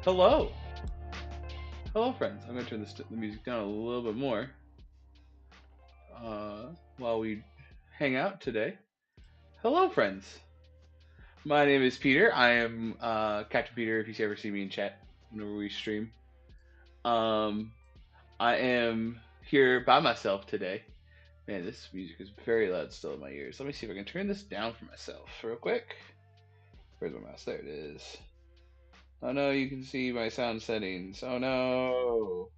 Hello. Hello, friends. I'm going to turn the music down a little bit more while we hang out today. Hello, friends. My name is Peter. I am Captain Peter if you ever see me in chat whenever we stream. Um, I am here by myself today. Man, this music is very loud still in my ears. Let me see if I can turn this down for myself real quick. Where's my mouse? There it is. Oh no, you can see my sound settings. Oh no.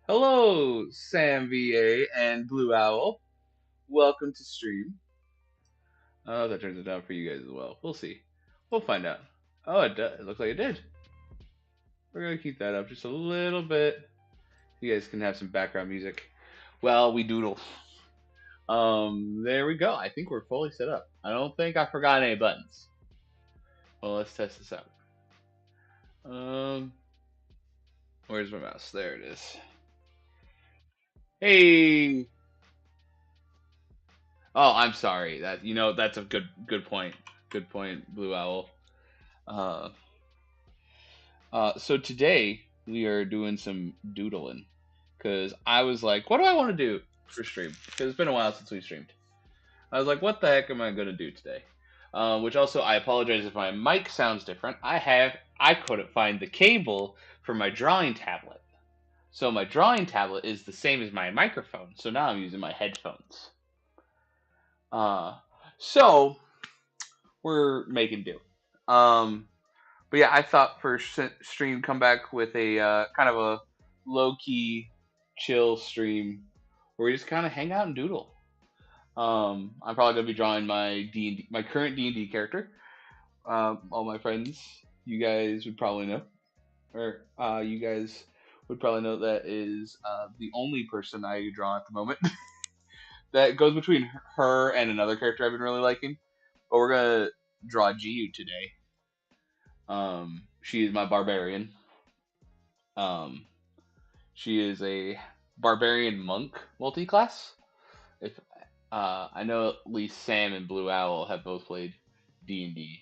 Hello, Sam VA and Blue Owl. Welcome to stream. I don't know if that turns it down for you guys as well. We'll see. We'll find out. Oh, it looks like it did. We're gonna keep that up just a little bit. You guys can have some background music while we doodle. There we go. I think we're fully set up. I don't think I forgot any buttons. Well, let's test this out. Um, where's my mouse? There it is. Hey. Oh, I'm sorry. That's a good point. Good point, Blue Owl. Uh, so today we are doing some doodling because I was like, what do I want to do for stream? Because it's been a while since we streamed. I was like, what the heck am I gonna do today? Which also, I apologize if my mic sounds different. I couldn't find the cable for my drawing tablet, so my drawing tablet is the same as my microphone. So now I'm using my headphones. Uh, so we're making do. But yeah, I thought for stream come back with a kind of a low key, chill stream where we just kind of hang out and doodle. I'm probably gonna be drawing my D&D, my current D&D character. All my friends, you guys would probably know, or you guys would probably know that is the only person I draw at the moment. That goes between her and another character I've been really liking. But we're gonna draw Giyu today. She is my barbarian. Um, she is a barbarian monk multi-class. If I know at least Sam and Blue Owl have both played D&D.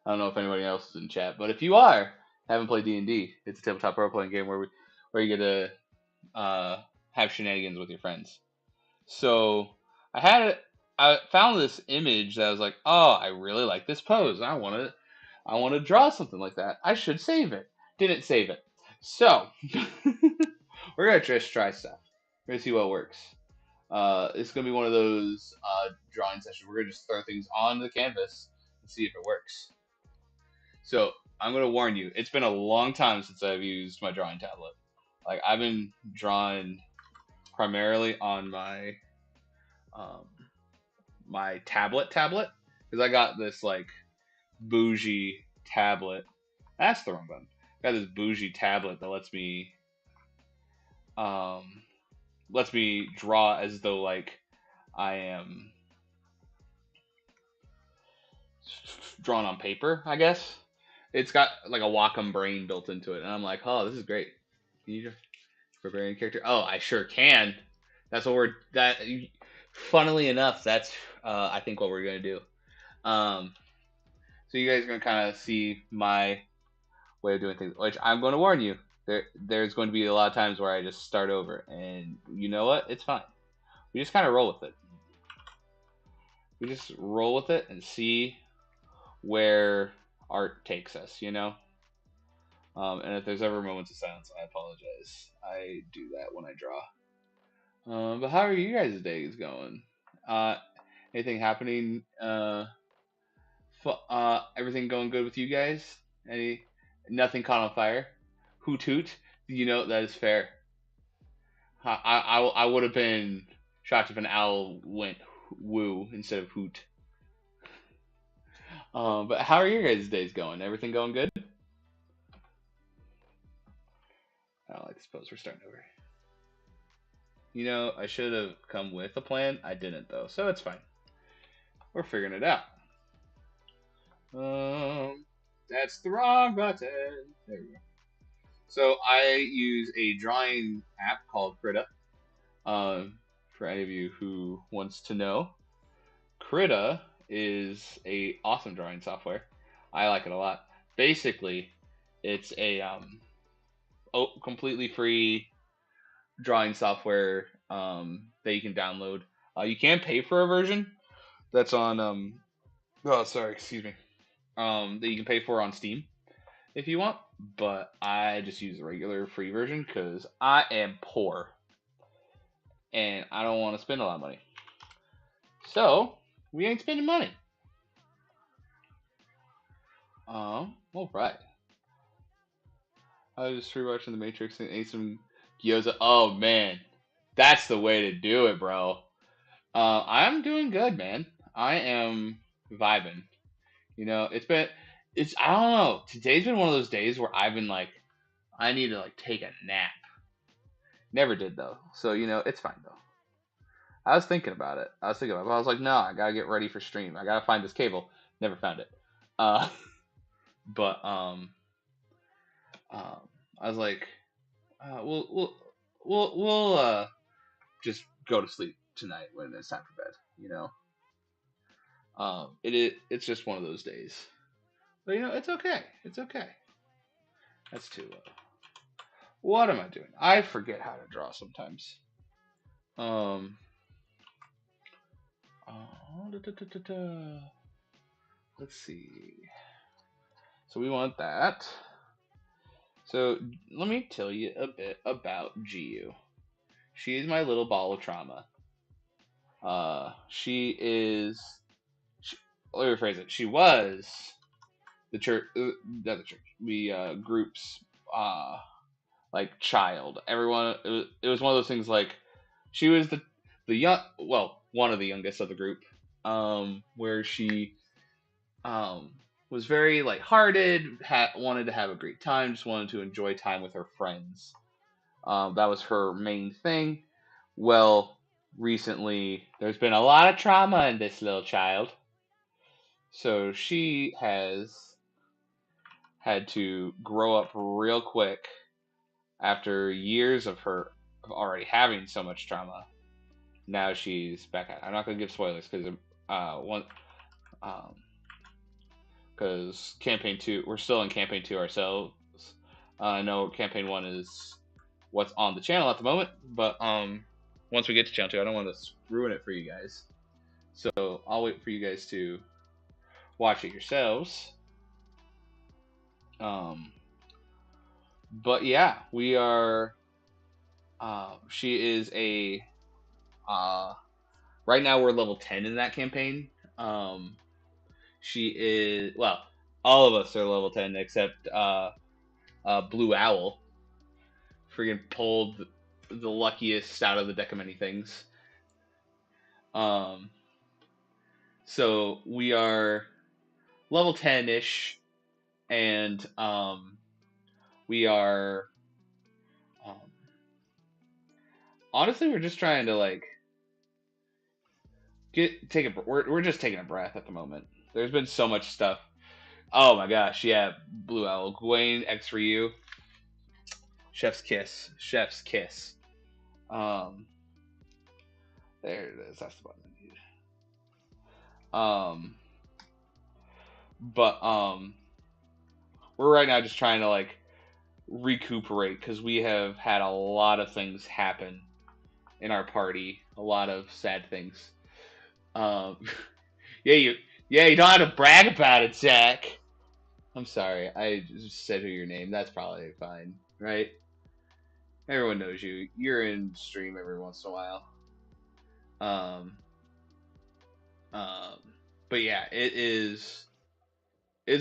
I don't know if anybody else is in chat, but if you haven't played D&D, it's a tabletop role playing game where you get to have shenanigans with your friends. So I found this image that I was like, oh, I really like this pose. I want to draw something like that. I should save it. Didn't save it. So we're gonna just try stuff. We're gonna see what works. It's gonna be one of those drawing sessions. We're gonna just throw things on the canvas and see if it works. So I'm gonna warn you, it's been a long time since I've used my drawing tablet. Like I've been drawing primarily on um, my tablet because I got this like bougie tablet. That's the wrong button. I got this bougie tablet that um lets me draw as though like I am drawn on paper, I guess. It's got like a Wacom brain built into it, and I'm like, oh, this is great. Can you just barbarian character? Oh, I sure can. That's what we're that. Funnily enough, that's I think what we're gonna do. Um, so you guys are gonna kind of see my way of doing things, which I'm going to warn you. There's going to be a lot of times where I just start over, and you know what? It's fine. We just kind of roll with it. We just roll with it and see where art takes us, you know? And if there's ever moments of silence, I apologize. I do that when I draw. But how are you guys' days going? Uh, Anything happening? Everything going good with you guys? Nothing caught on fire? Hoot hoot. You know that is fair. I would have been shocked if an owl went woo instead of hoot. But how are your guys' days going? Everything going good? I suppose we're starting over. I should have come with a plan. I didn't though, so it's fine. We're figuring it out. That's the wrong button. There we go. So I use a drawing app called Krita. For any of you who wants to know, Krita is a awesome drawing software. I like it a lot. Basically, it's a completely free drawing software that you can download. You can pay for a version that's on oh sorry, excuse me. That you can pay for on Steam if you want, but I just use the regular free version because I am poor and I don't want to spend a lot of money. So we ain't spending money. All right. I was just rewatching The Matrix and ate some gyoza. Oh man, that's the way to do it, bro. I'm doing good, man. I am vibing. You know, it's I don't know. Today's been one of those days where I've been like, I need to like take a nap. Never did though, so it's fine though. I was thinking about it. But I was like, no, I gotta get ready for stream. I gotta find this cable. Never found it. Uh, but um, I was like, we'll just go to sleep tonight when it's time for bed. It's just one of those days. But it's okay. It's okay. That's too low. What am I doing? I forget how to draw sometimes. Um. Da, da, da, da, da. Let's see. So we want that. So let me tell you a bit about Giyu. She is my little ball of trauma. She is. She, let me rephrase it. She was the church, not the church. We groups like child. Everyone. It was one of those things like she was the young, well, one of the youngest of the group. Where she um was very lighthearted, wanted to have a great time, just wanted to enjoy time with her friends. That was her main thing. Well, recently there's been a lot of trauma in this little child, so she has had to grow up real quick after years of already having so much trauma. Now she's back at. I'm not gonna give spoilers because one um because campaign two, we're still in campaign two ourselves. I know campaign one is what's on the channel at the moment, but once we get to channel two, I don't want to ruin it for you guys. So I'll wait for you guys to watch it yourselves. Um, but yeah, we are. She is a. Uh, right now we're level 10 in that campaign. She is well. All of us are level 10 except Blue Owl. Freaking pulled the luckiest out of the deck of many things. Um, so we are level 10 ish, and we are um, honestly we're just trying to like we're just taking a breath at the moment. There's been so much stuff. Oh my gosh, yeah, Blue Owl, Gwen, X Ryu, Chef's Kiss. Um, there it is. That's the button I need. Um, but we're right now just trying to like recuperate because we have had a lot of things happen in our party, a lot of sad things. Um, yeah, you don't have to brag about it, Zach. I'm sorry, I just said who your name. That's probably fine, right? Everyone knows you. You're in stream every once in a while. Um, um, but yeah, it's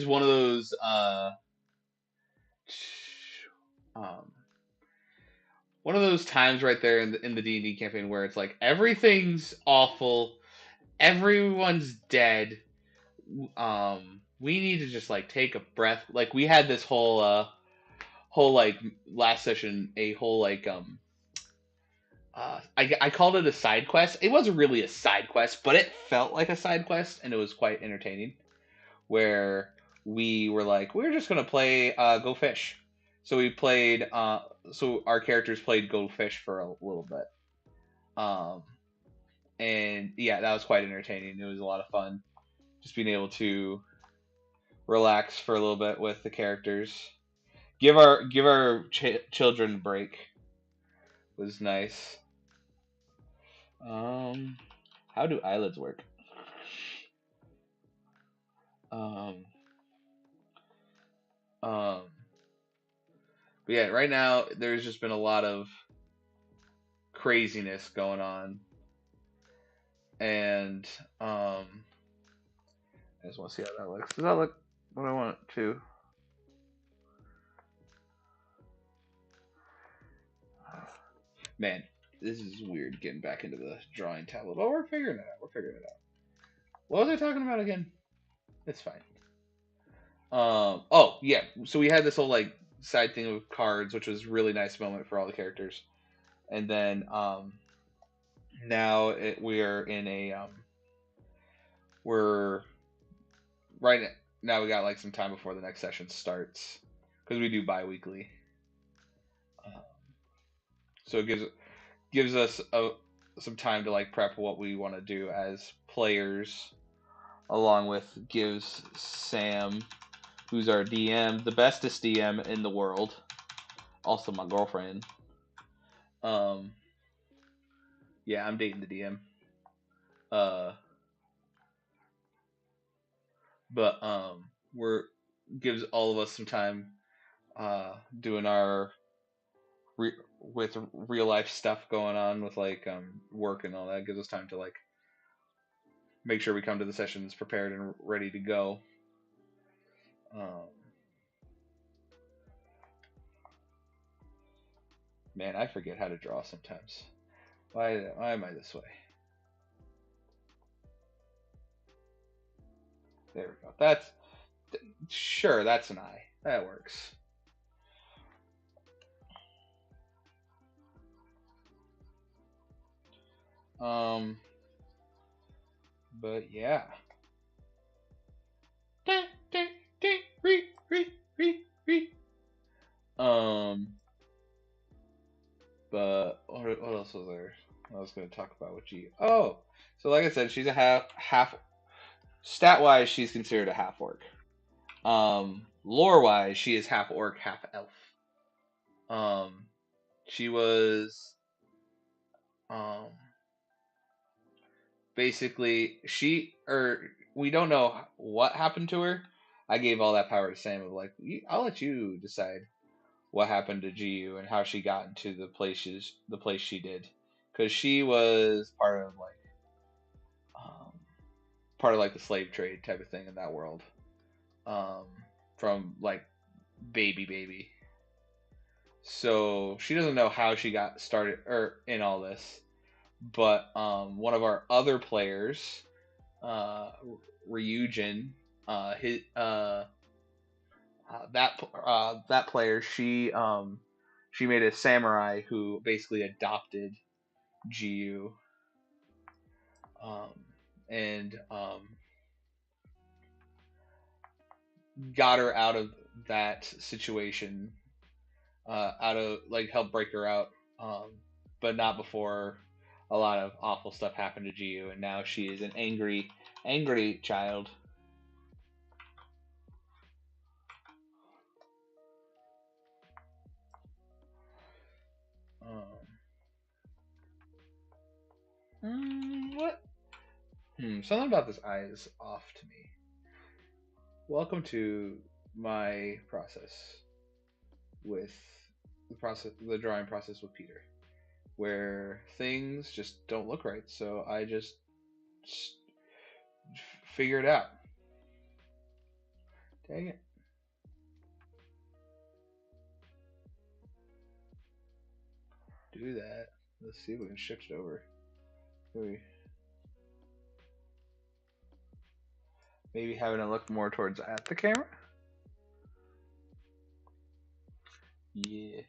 one of those um one of those times right there in the D&D campaign where it's like everything's awful, everyone's dead. We need to just like take a breath. Like we had this whole like last session, a whole like I called it a side quest. It wasn't really a side quest, but it felt like a side quest, and it was quite entertaining. Where we were like, we're just gonna play Go Fish. So we played. So our characters played Go Fish for a little bit. Um, and yeah, that was quite entertaining. It was a lot of fun, just being able to relax for a little bit with the characters. Give our children a break. Was nice. Um, how do eyelids work? Um, um, but yeah, right now there's just been a lot of craziness going on, and I just want to see how that looks. Does that look what I want it to? Man, this is weird getting back into the drawing tablet. But we're figuring it out. We're figuring it out. What was I talking about again? It's fine. Oh yeah. So we had this whole like side thing of cards, which was really nice moment for all the characters. And then now we are in a we're right now we got like some time before the next session starts because we do bi-weekly. Uh, so it gives us some time to like prep what we want to do as players, along with gives Sam, who's our DM, the bestest DM in the world, also my girlfriend. Um, yeah, I'm dating the DM. Uh, but we're gives all of us some time doing our with real life stuff going on with like work and all that. It gives us time to like make sure we come to the sessions prepared and ready to go. Um, man, I forget how to draw sometimes. Why am I this way? There we go. That's sure. That's an eye. That works. Um, but yeah. Um, but what else was there? I was going to talk about with G. Oh, so like I said, she's a half. Stat wise, she's considered a half orc. Lore wise, she is half orc, half elf. Um, she was um basically she or we don't know what happened to her. I gave all that power to Sam of like I'll let you decide what happened to Jiu and how she got into the place she did, because she was um, part of like the slave trade type of thing in that world, um, from like baby. So she doesn't know how she got started or in all this, but one of our other players, uh, Ryujin, his that player, she made a samurai who basically adopted Jiu, um, and got her out of that situation, out of like helped break her out, um, but not before a lot of awful stuff happened to Jiu, and now she is an angry child. Um, what? Something about this eye is off to me. Welcome to my process with the drawing process with Peter, where things just don't look right. So I just figure it out. Dang it. Do that. Let's see if we can shift it over. Maybe having to look more towards at the camera. Yeah.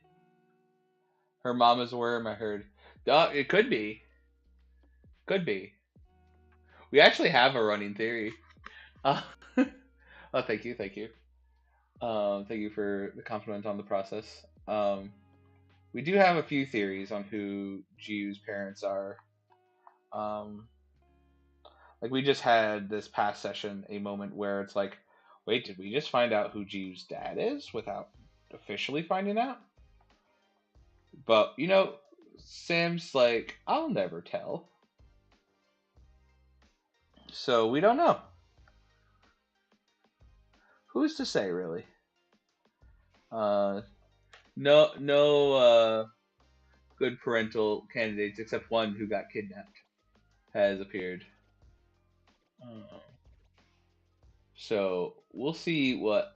Her mom is a worm, I heard. It could be. Could be. We actually have a running theory. Uh, oh, thank you, thank you. Thank you for the compliment on the process. We do have a few theories on who Jiu's parents are. Um, like we just had this past session a moment where it's like Wait, did we just find out who Jiu's dad is without officially finding out? But, Sam's like, I'll never tell. So we don't know. Who's to say, really? Uh, no, good parental candidates except one who got kidnapped has appeared. Uh, so we'll see what.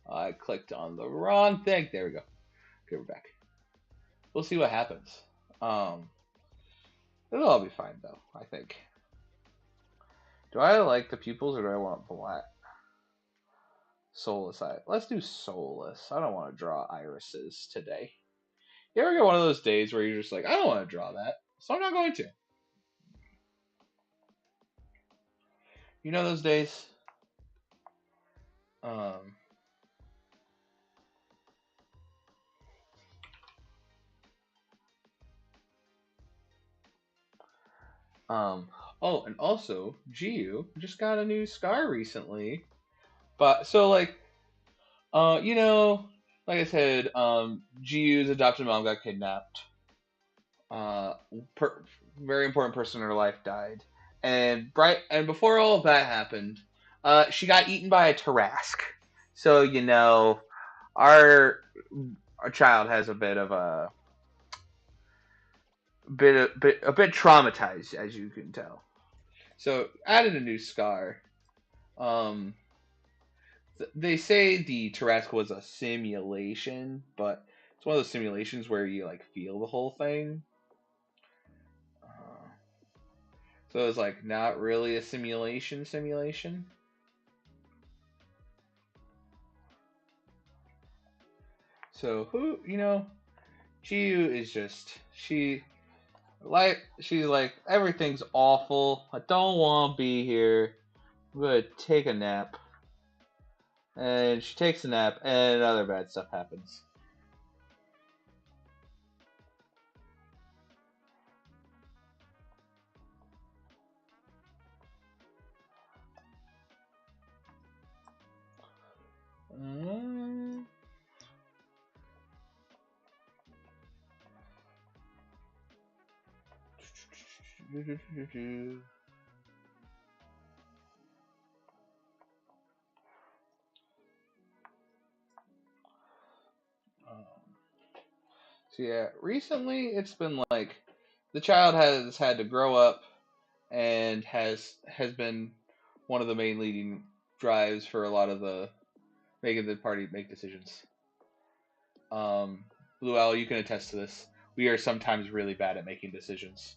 I clicked on the wrong thing. There we go. Okay, we're back. We'll see what happens. Um, it'll all be fine though. I think. Do I like the pupils or do I want black? Soulless eye. Let's do soulless. I don't want to draw irises today. You ever get one of those days where you're just like, I don't want to draw that, so I'm not going to. You know those days? Um, um, oh, and also, Jiu just got a new scar recently. But, so, like, uh, you know, like I said, Jiu's adopted mom got kidnapped. Uh, per, very important person in her life died. And before all of that happened, she got eaten by a Tarrasque. So, our our child has a bit of a bit traumatized, as you can tell. So added a new scar. Um, they say the Tarrasque was a simulation, but it's one of those simulations where you like feel the whole thing. So it's like not really a simulation. So Chiyu is just she's like everything's awful. I don't want to be here. I'm gonna take a nap. And she takes a nap, and other bad stuff happens. Mm. So yeah, recently it's been like the child has had to grow up and has been one of the main leading drives for a lot of the making the party make decisions. Um, Blue Owl, you can attest to this. We are sometimes really bad at making decisions,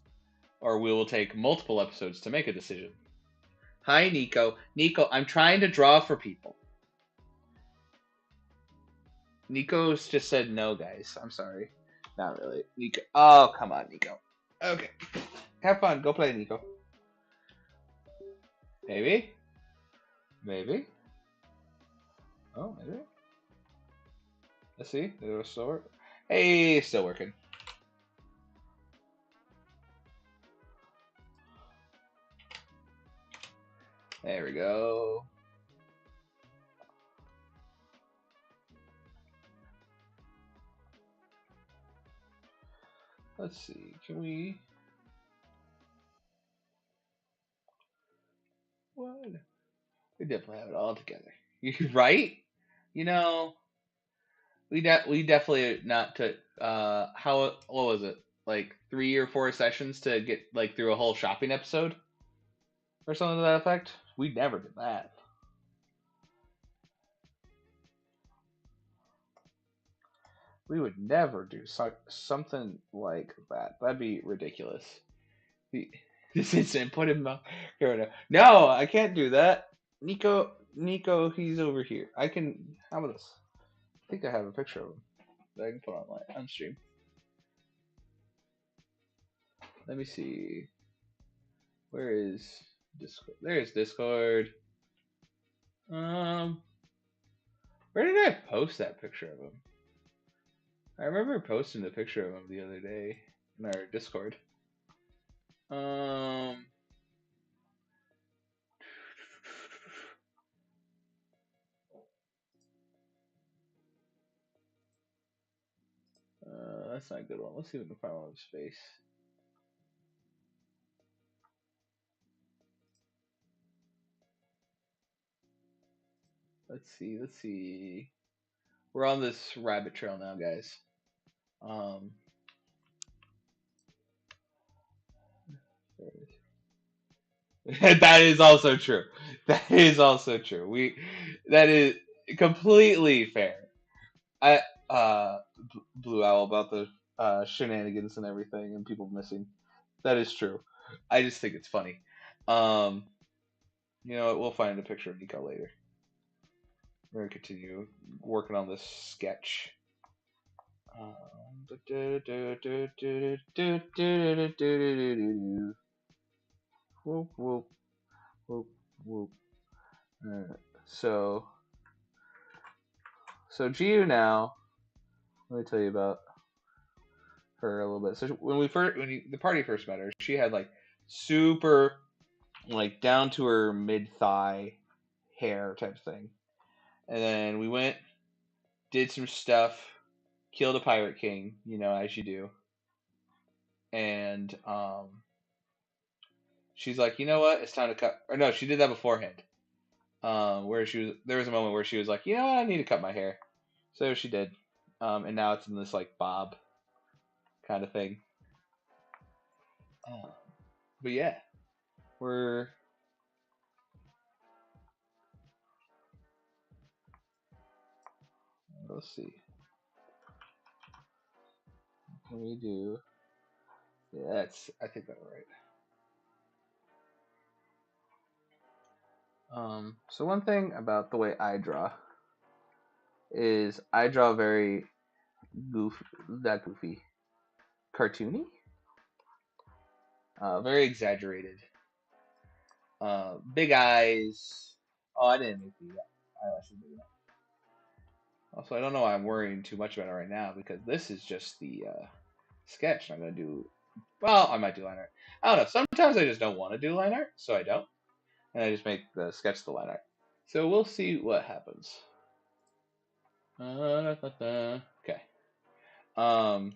or we will take multiple episodes to make a decision. Hi, Nico. Nico, I'm trying to draw for people. Nico's just said no, guys. I'm sorry. Not really. Nico. Oh, come on, Nico. Okay. Have fun. Go play, Nico. Maybe. Maybe. Oh, maybe. Let's see. It was still work. Hey, still working. There we go. Let's see. Can we? What? We definitely have it all together. You right? You know, we definitely not took how what was it like 3 or 4 sessions to get like through a whole shopping episode or something to that effect. We never did that. We would never do something like that. That'd be ridiculous. This instant put him here. No, I can't do that. Nico, he's over here. I can. How about this? I think I have a picture of him that I can put on stream. Let me see. Where is Discord? There's Discord. Um, where did I post that picture of him? I remember posting the picture of him the other day in our Discord. Um, not a good one. Let's see if we can find one with space. Let's see. Let's see. We're on this rabbit trail now, guys. Um, that is also true. That is also true. That is completely fair. I Blue Owl about the shenanigans and everything and people missing. That is true. I just think it's funny. Um, you know what? We'll find a picture of Nico later. We're gonna continue working on this sketch. Whoop whoop whoop whoop. Uh, so so Giu now. Let me tell you about her a little bit. So the party first met her, she had like super like down to her mid thigh hair type thing, and then we went, did some stuff, killed a pirate king, you know, as you do, and she's like, you know what, it's time to cut. Or no, she did that beforehand. Where there was a moment where she was like, you know what, I need to cut my hair, so she did, and now it's in this like bob kind of thing. Um, but yeah, we're let's see. What can we do? Yeah, I think that's right. So one thing about the way I draw is I draw very not goofy, cartoony, very exaggerated, big eyes. Oh, I didn't make the eyelashes big enough. Also, I don't know why I'm worrying too much about it right now because this is just the sketch. I'm gonna do. Well, I might do line art. I don't know. Sometimes I just don't want to do line art, so I don't, and I just make the sketch the line art. So we'll see what happens. Okay. Um,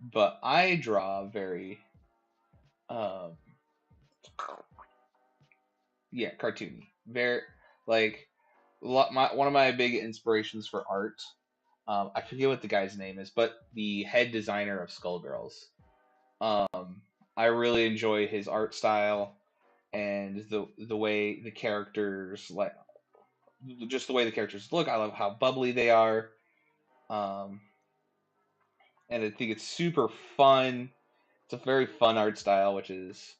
but I draw very, um, yeah, cartoony. Very like one of my big inspirations for art. I forget what the guy's name is, but the head designer of Skullgirls. I really enjoy his art style and the way the characters like just the way the characters look. I love how bubbly they are. Um, and I think it's super fun. It's a very fun art style, which is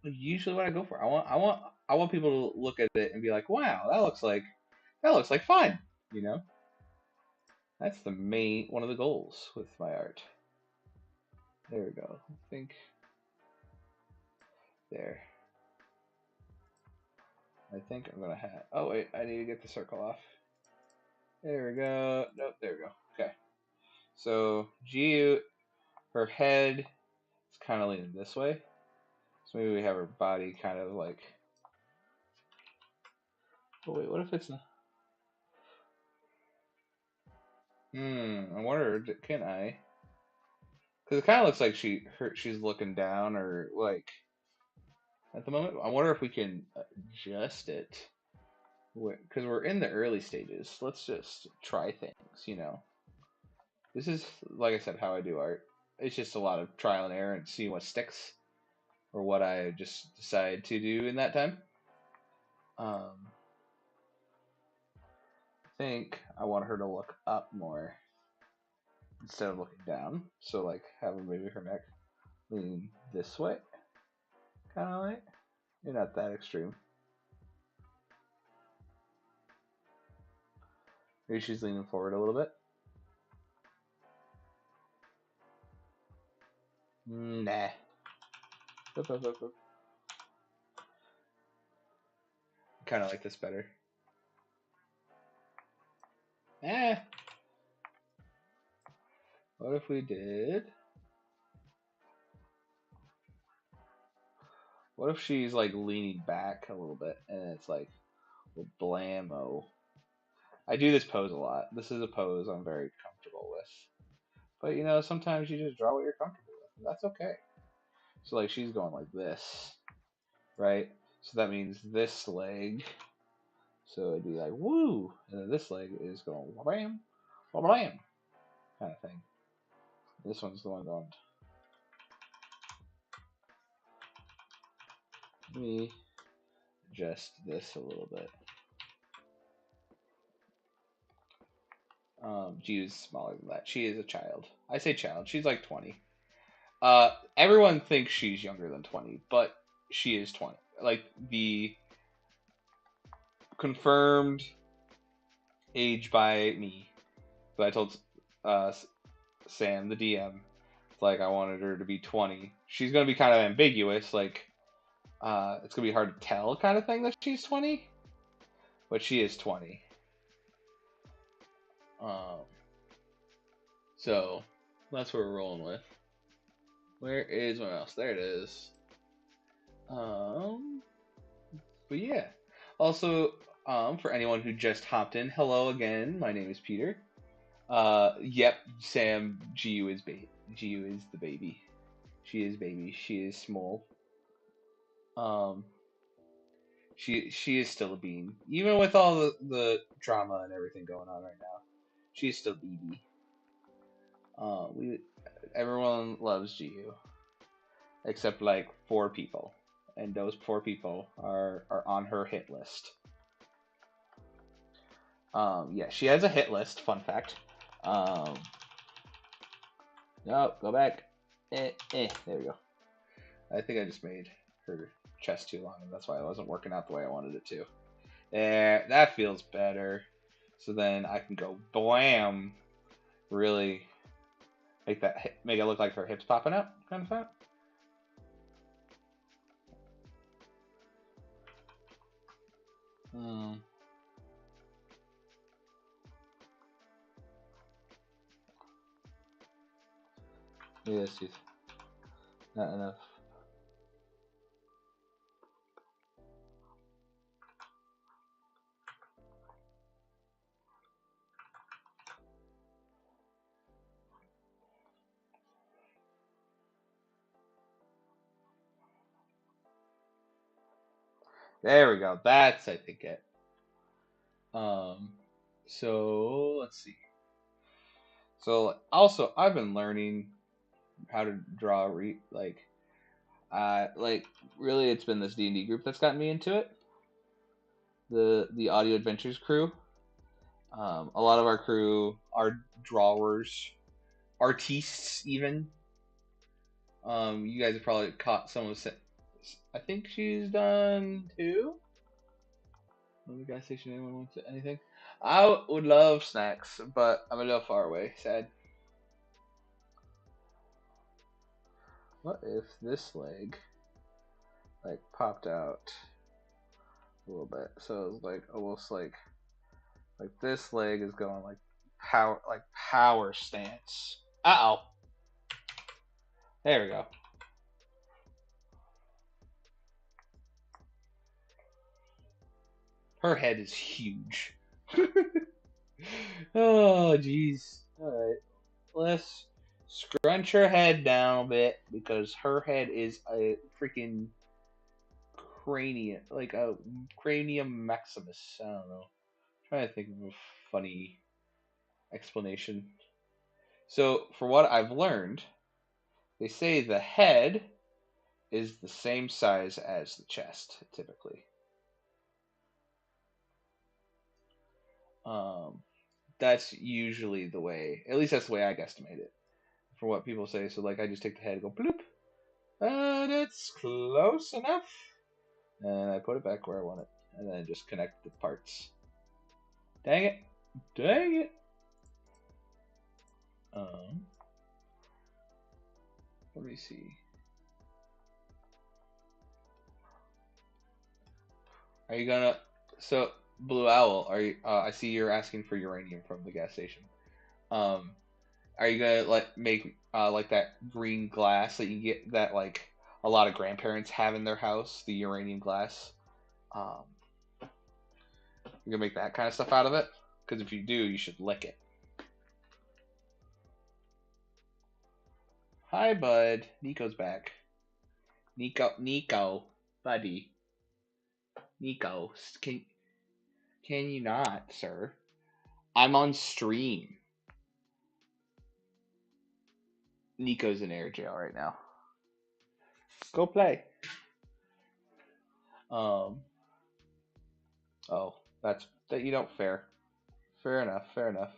usually what I go for. I want people to look at it and be like, "Wow, that looks like fun." You know, that's the main one of the goals with my art. There we go. I think there. I think I'm gonna have. Oh wait, I need to get the circle off. There we go. Nope, there we go. Okay. So Giu, her head is kind of leaning this way. So maybe we have her body kind of like. Oh wait, what if it's not? I wonder. Can I? Because it kind of looks like she's looking down or like at the moment. I wonder if we can adjust it because we're in the early stages. Let's just try things. You know, this is like I said, how I do art. It's just a lot of trial and error and seeing what sticks or what I just decide to do in that time. I think I want her to look up more instead of looking down. So like having maybe her neck lean this way, kind of like. You're not that extreme. Maybe she's leaning forward a little bit. Nah. Kind of like this better. Eh. What if we did? What if she's like leaning back a little bit and it's like blammo? I do this pose a lot. This is a pose I'm very comfortable with. But you know, sometimes you just draw what you're comfortable with. And that's okay. So like she's going like this, right? So that means this leg. So it'd be like woo, and then this leg is going wham, wham, kind of thing. This one's the one going. Let me adjust this a little bit. She is smaller than that. She is a child. I say child. She's like 20. Everyone thinks she's younger than 20, but she is 20. Like the confirmed age by me. So I told uh, Sam, the DM, like I wanted her to be 20. She's gonna be kind of ambiguous, like it's gonna be hard to tell, kind of thing that she's 20, but she is 20. Um, so that's what we're rolling with. Where is my mouse? There it is. Um, but yeah. Also, for anyone who just hopped in, hello again. My name is Peter. Yep, Sam. GU is GU is the baby. She is baby. She is small. Um, she is still a bean, even with all the drama and everything going on right now. She's still BB. We everyone loves GU except like 4 people, and those 4 people are on her hit list. Yeah, she has a hit list. Fun fact. No, go back. There we go. I think I just made her chest too long, and that's why it wasn't working out the way I wanted it to. There, that feels better. So then I can go blam, really make it look like her hips popping out, kind of thing. Hmm. Yes, not enough. There we go. That's I think it. Um, so let's see. So also, I've been learning how to draw like really it's been this D&D group that's gotten me into it. The Audio Adventures crew. A lot of our crew are drawers, artistes even. You guys have probably caught some of. I think she's done 2. The gas station. Anyone wants anything? I would love snacks, but I'm a little far away. Sad. What if this leg like popped out a little bit? So it's like almost like this leg is going like power stance. Uh oh. There we go. Her head is huge. Oh jeez. All right. Let's scrunch her head down a bit because her head is a freaking cranium, like a cranium maximus. I don't know. I'm trying to think of a funny explanation. So, for what I've learned, they say the head is the same size as the chest, typically. Um, that's usually the way, at least that's the way I guesstimate it, from what people say. So, like, I just take the head and go bloop. That's close enough. And I put it back where I want it. And then just connect the parts. Dang it. Dang it. Um, Let me see. Are you gonna? So, Blue Owl, are you? I see you're asking for uranium from the gas station. Um, are you gonna make like that green glass that you get that like a lot of grandparents have in their house, the uranium glass? Um, you're gonna make that kind of stuff out of it? Because if you do, you should lick it. Hi, bud. Nico's back. Nico, buddy. Nico, can you not, sir? I'm on stream. Nico's in air jail right now. Go play. Um. Oh, that you don't fair. Fair enough. Fair enough.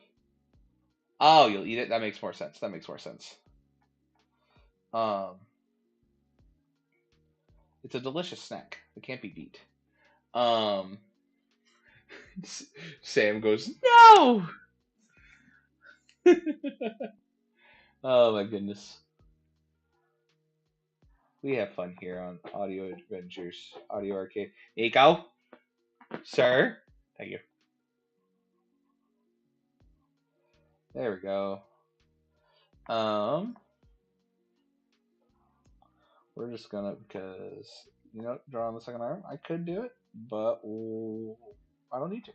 Oh, you'll eat it. That makes more sense. That makes more sense. Um. It's a delicious snack. It can't be beat. Um. Sam goes no. Oh my goodness. We have fun here on Audio Adventures, Audio Arcade. Nico, sir. Thank you. There we go. Um, we're just gonna because draw on the second arm. I could do it, but I don't need to.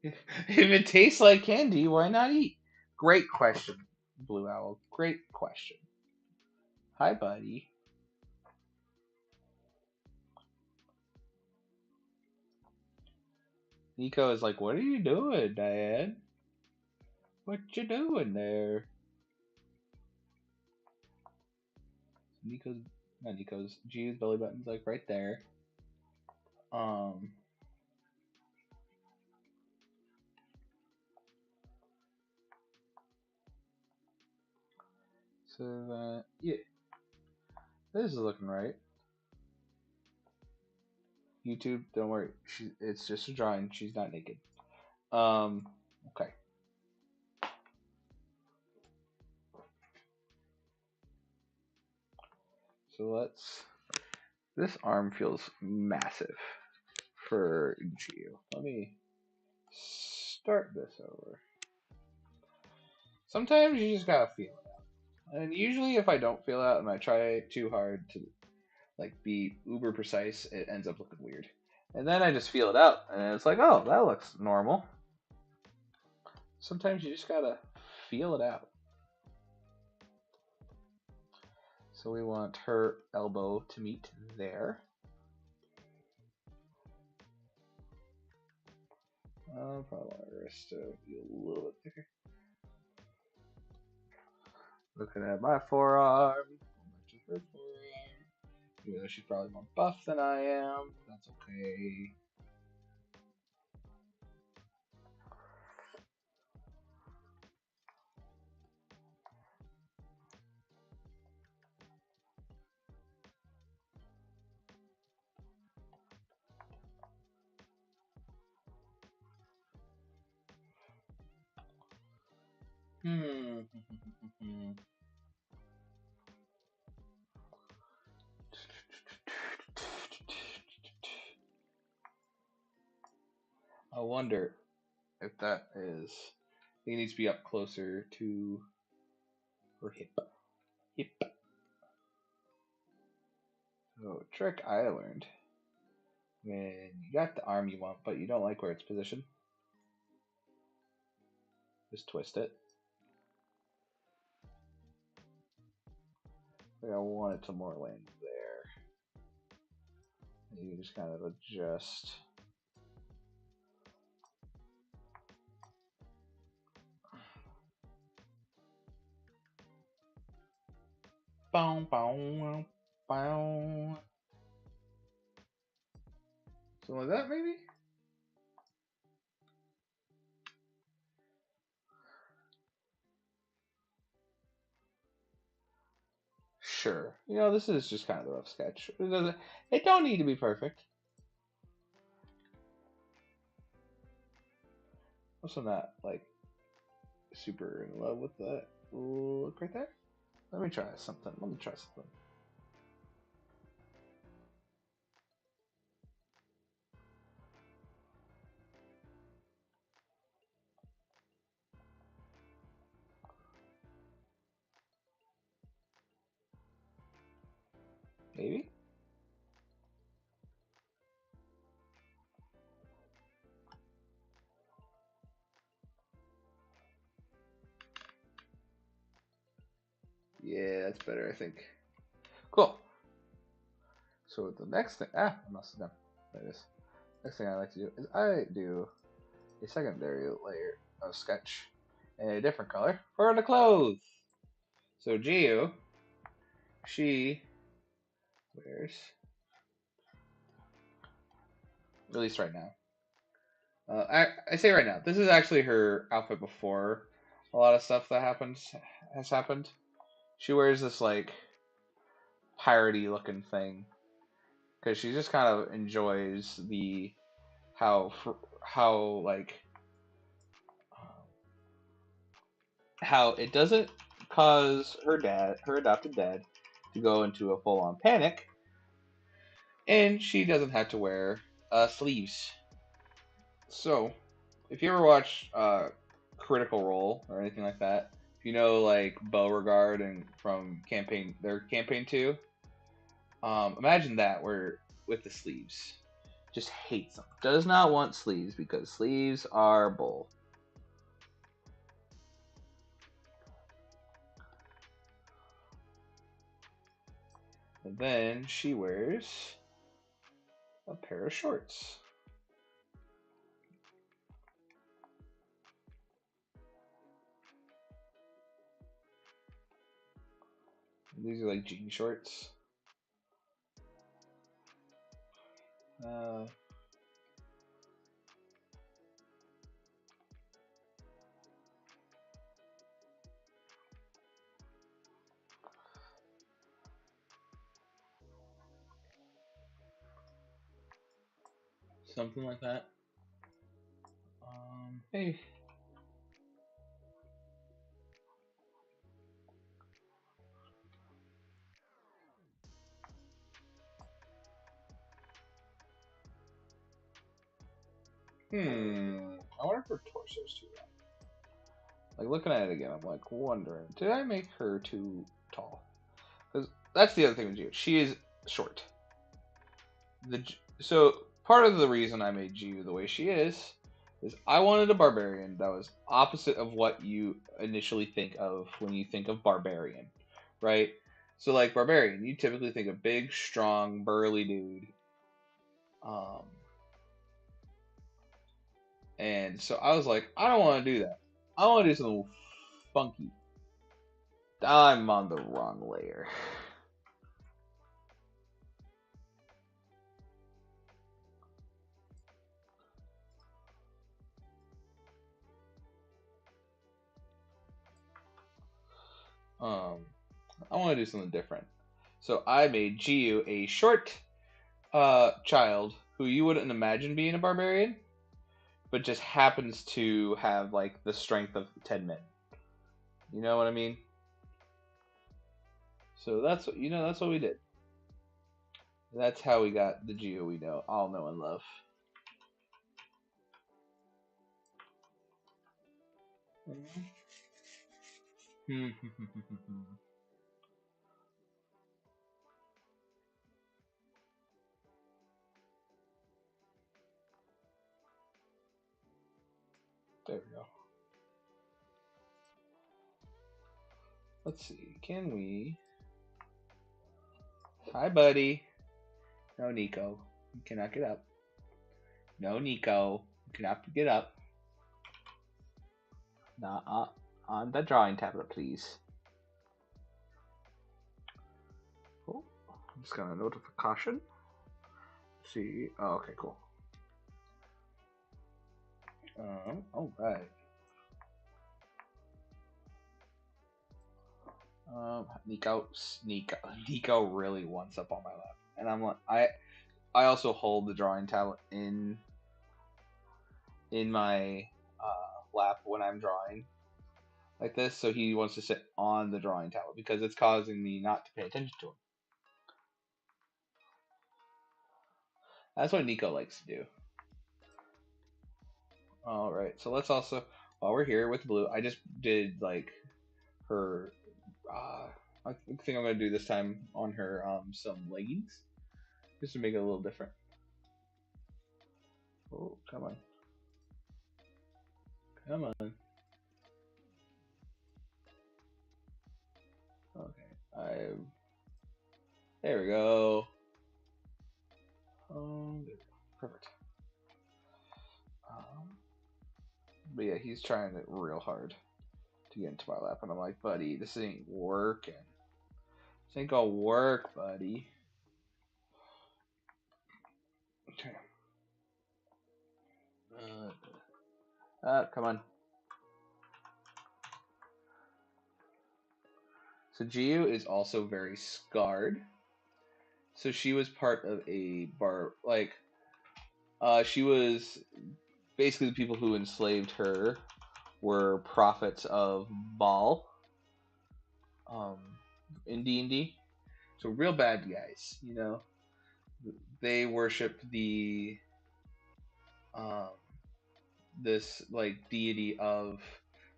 If it tastes like candy, why not eat? Great question, Blue Owl. Great question. Hi, buddy. Nico is like, what are you doing, Dad? What you doing there? Nico's not Nico's. G's belly button's like right there. Um. So yeah, this is looking right. YouTube, don't worry. It's just a drawing. She's not naked. Okay. So let's. This arm feels massive for Geo. Let me start this over. Sometimes you just gotta feel it out. And usually, if I don't feel it out and I try too hard to be uber precise, it ends up looking weird. And then I just feel it out, and it's like, oh, that looks normal. Sometimes you just gotta feel it out. So we want her elbow to meet there. I'll probably want her wrist to be a little bit thicker. Looking at my forearm. Her forearm. Even though she's probably more buff than I am. That's okay. I wonder if that is. He needs to be up closer to her hip. Hip. So, trick I learned. When you got the arm you want, but you don't like where it's positioned, just twist it. Like I want it to more land there. And you can just kind of adjust. Bow, bow, bow. Something like that, maybe? Sure. This is just kind of a rough sketch. It don't need to be perfect. Also not, super in love with that look right there. Let me try something. Yeah, that's better, I think. Cool. So the next thing, I must have done. There it is. Next thing I like to do is I do a secondary layer of sketch in a different color for the clothes. So Gio, she wears, at least right now. I say right now, this is actually her outfit before a lot of stuff that has happened. She wears this like piratey looking thing because she just kind of enjoys the how how like how it doesn't cause her adopted dad, to go into a full on panic, and she doesn't have to wear sleeves. So, if you ever watch Critical Role or anything like that, if you know like Beauregard and from their campaign 2, imagine that where with the sleeves. Just hates them. Does not want sleeves because sleeves are bull. And then she wears a pair of shorts. These are like jean shorts. Uh, Something like that. Hey. I wonder if her torso's too long. Like looking at it again, I'm like wondering, did I make her too tall? Because that's the other thing with you. She is short. So part of the reason I made Jiu the way she is I wanted a barbarian that was opposite of what you initially think of when you think of barbarian, right? So like barbarian, you typically think of big, strong, burly dude. Um, and so I was like, I don't want to do that. I want to do something funky. I'm on the wrong layer. Um, I want to do something different. So I made Jiu a short child who you wouldn't imagine being a barbarian, but just happens to have like the strength of 10 men. You know what I mean? So that's what we did. That's how we got the Geo we all know and love. There we go. Let's see. Can we? Hi, buddy. No, Nico. You cannot get up. No, Nico. You cannot get up. Not on the drawing tablet, please. Oh, I'm just gonna note of caution. Let's see. Oh, okay, cool. All right. Nico really wants up on my lap, and I'm like, I also hold the drawing tablet in my lap when I'm drawing like this, so he wants to sit on the drawing tablet because it's causing me not to pay attention to him. That's what Nico likes to do. All right, so let's also, while we're here with Blue, I just did like her. I think I'm gonna do this time on her some leggings, just to make it a little different. Oh, come on, come on. Okay, There we go. There we go. Perfect. Um, but yeah, he's trying it real hard to get into my lap, and I'm like, buddy, this ain't working. This ain't gonna work, buddy. Okay. Come on. So Jiu is also very scarred. So she was part of a she was basically the people who enslaved her were prophets of Baal, um, in D&D. So real bad guys, you know. They worshipped um, this like deity of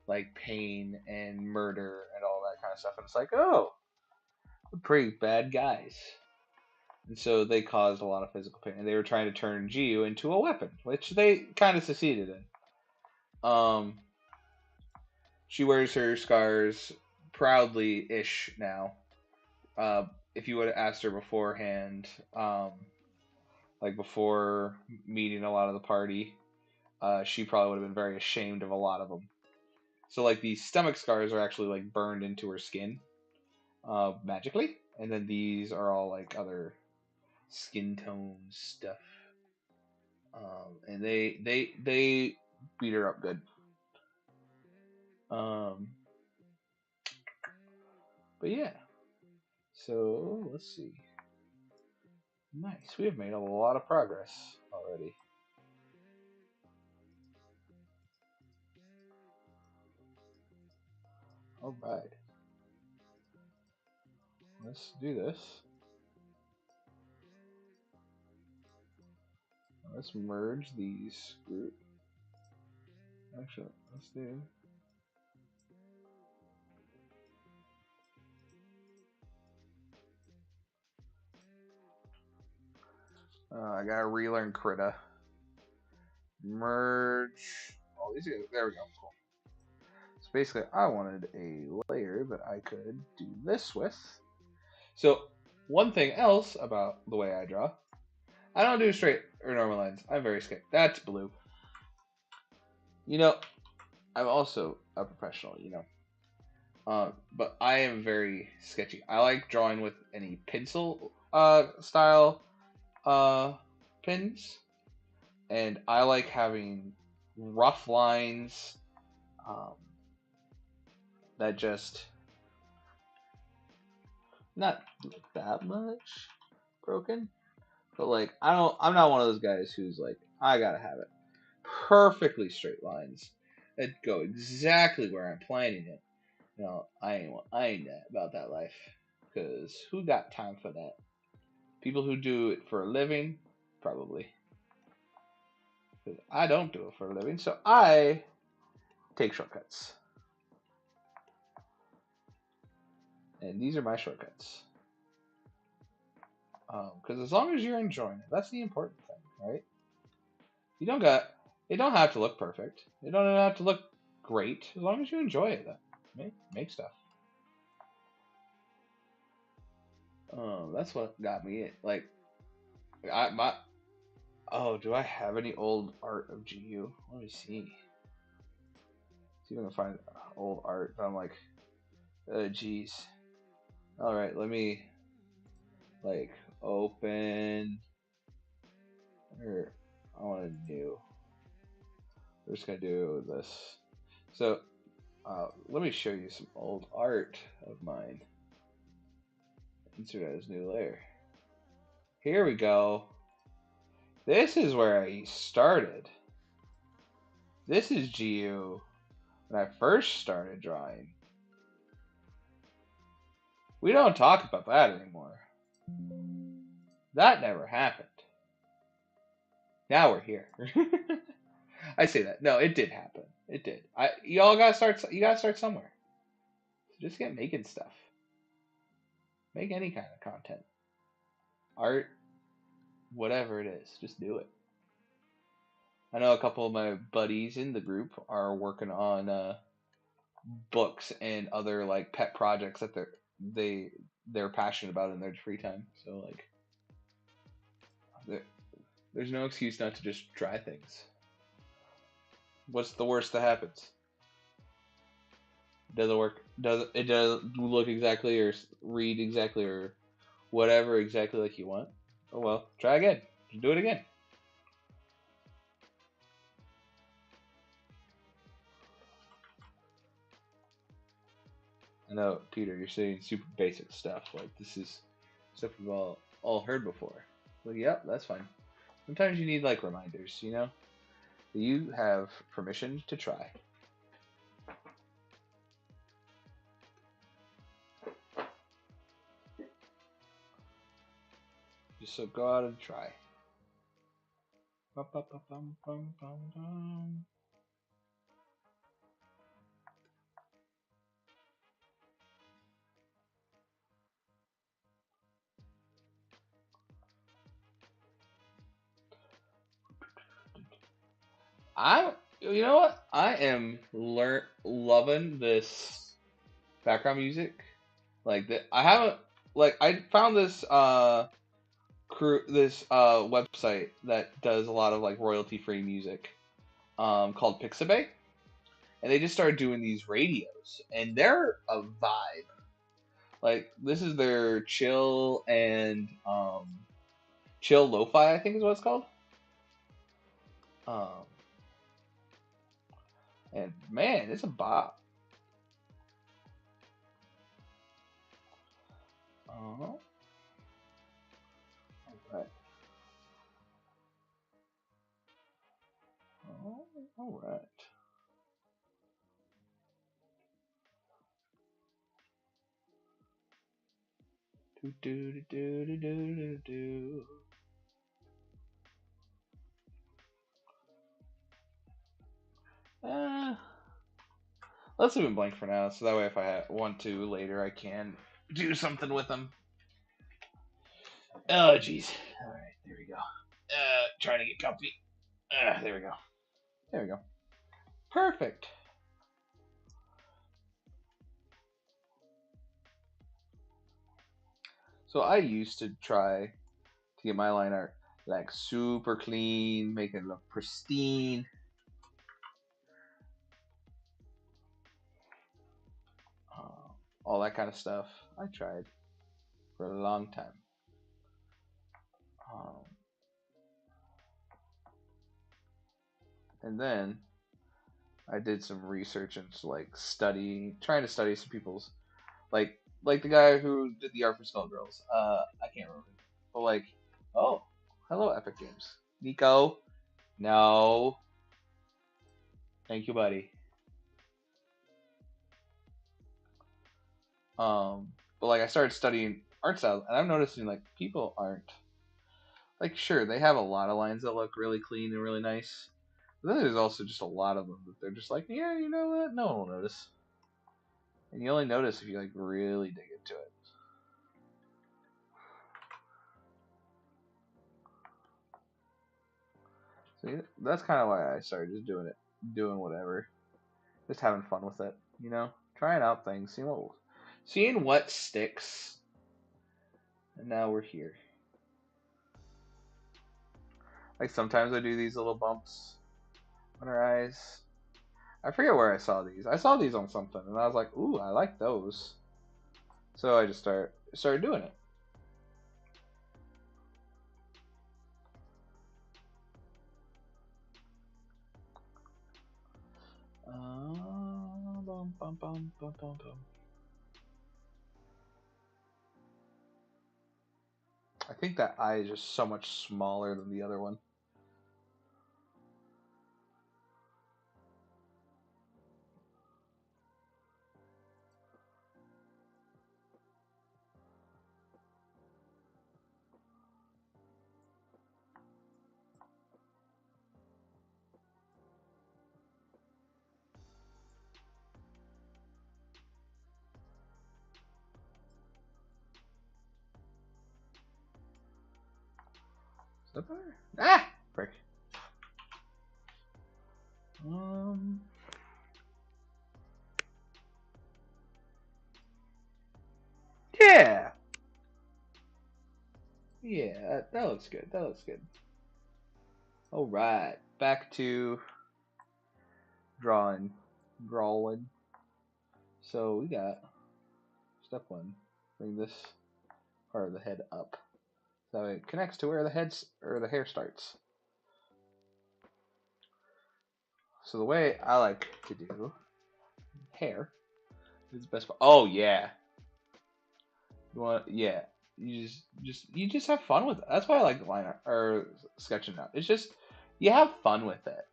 like pain and murder and all that kind of stuff. And it's like, oh, pretty bad guys. And so they caused a lot of physical pain. And they were trying to turn Jiu into a weapon, which they kind of succeeded in. She wears her scars proudly ish now. Uh, if you would have asked her beforehand, like before meeting a lot of the party, she probably would have been very ashamed of a lot of them. So like these stomach scars are actually like burned into her skin, magically, and then these are all like other skin tone stuff. And they beat her up good. Um, but yeah, so let's see. Nice, we have made a lot of progress already. All right, let's do this. Let's merge these group. Actually, let's do. I gotta relearn Krita. Merge all these. There we go. Cool. So basically, I wanted a layer that I could do this with. So one thing else about the way I draw, I don't do straight or normal lines. I'm very sketchy. That's blue. You know, I'm also a professional. You know, but I am very sketchy. I like drawing with any pencil style uh, pins, and I like having rough lines um, that just not that much broken, but like I'm not one of those guys who's like I gotta have it perfectly straight lines that go exactly where I'm planning it. No, I ain't about that life, because who got time for that? People who do it for a living, probably. Because I don't do it for a living, so I take shortcuts. And these are my shortcuts. Because as long as you're enjoying it, that's the important thing, right? You don't got. It don't have to look perfect. It don't have to look great. As long as you enjoy it, make stuff. That's what got me it. Like, I my. Oh, do I have any old art of GU? Let me see. See if I can find old art. I'm like, geez. All right, let me like open. Or I want to do. We're just gonna do this. So, let me show you some old art of mine. Insert as new layer. Here we go. This is where I started. This is GU when I first started drawing. We don't talk about that anymore. That never happened. Now we're here. I say that. No, it did happen. It did. Y'all gotta start. You gotta start somewhere. So just get making stuff. Make any kind of content, art, whatever it is. Just do it. I know a couple of my buddies in the group are working on books and other like pet projects that they they're passionate about in their free time. So like, there, there's no excuse not to just try things. What's the worst that happens? Doesn't work. Does it doesn't look exactly or read exactly or whatever exactly like you want? Oh well, try again. Do it again. I know, Peter, you're saying super basic stuff. Like this is stuff we've all heard before. Well, yep, that's fine. Sometimes you need like reminders, you know. You have permission to try. Just so go out and try. You know what? I am loving this background music. Like that, I haven't like I found this website that does a lot of like royalty free music called Pixabay, and they just started doing these radios, and they're a vibe. Like this is their chill lo-fi, I think is what it's called. Um, and man, it's a bop. All right. All right. Do do do do do do do. Uh, let's leave them blank for now, so that way if I want to later, I can do something with them. Oh, jeez. All right, there we go. Trying to get comfy. There we go. There we go. Perfect. So I used to try to get my line art like super clean, make it look pristine, all that kind of stuff. I tried for a long time. Um, and then I did some research and like trying to study some people's like the guy who did the art for Skull Girls. I can't remember, but like, oh, hello Epic Games, Nico. No, thank you, buddy. But like I started studying art styles, and I'm noticing like people aren't like sure they have a lot of lines that look really clean and really nice. But then there's also just a lot of them that they're just like, yeah, you know what? No one will notice. And you only notice if you like really dig into it. See, that's kind of why I started just doing whatever, just having fun with it, you know, trying out things, seeing what sticks. And now we're here. Like sometimes I do these little bumps on her eyes. I forget where I saw these. I saw these on something, and I was like, "Ooh, I like those." So I just started doing it. Bum, bum, bum, bum, bum, bum. I think that eye is just so much smaller than the other one. Is that better? Ah, frick. Um. Yeah. Yeah, that looks good. That looks good. All right, back to drawing. So we got step one. Bring this part of the head up, so it connects to where the heads or the hair starts. So the way I like to do hair is best. Oh yeah, you want yeah. You just have fun with it. That's why I like line art or sketching out. It's just you have fun with it.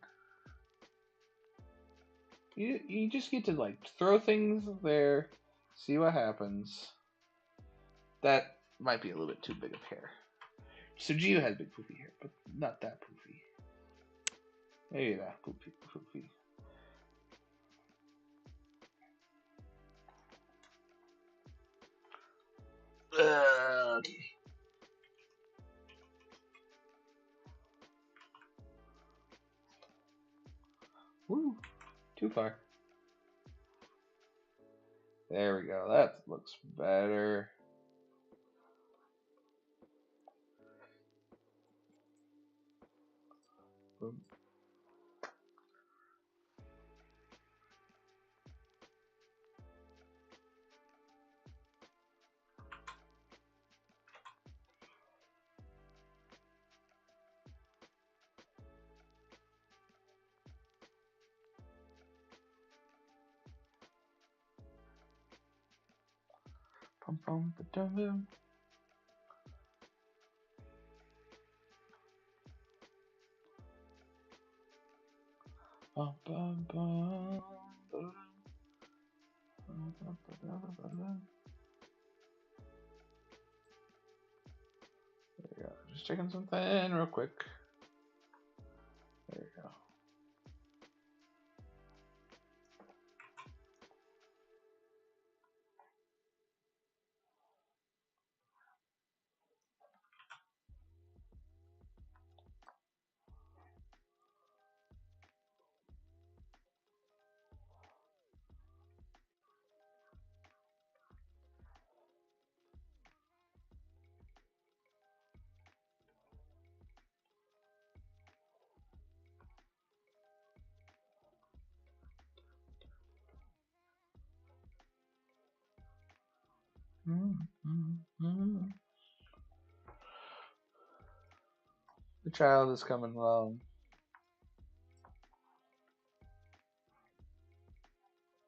You just get to like throw things there, see what happens. That might be a little bit too big of hair. So Gio has big poofy hair, but not that poofy. Maybe that poofy. Okay. Woo, too far. There we go. That looks better. Boom. Pum pum dum dum. Bum bum bum. There we go. Just checking something real quick. There you go. The child is coming along.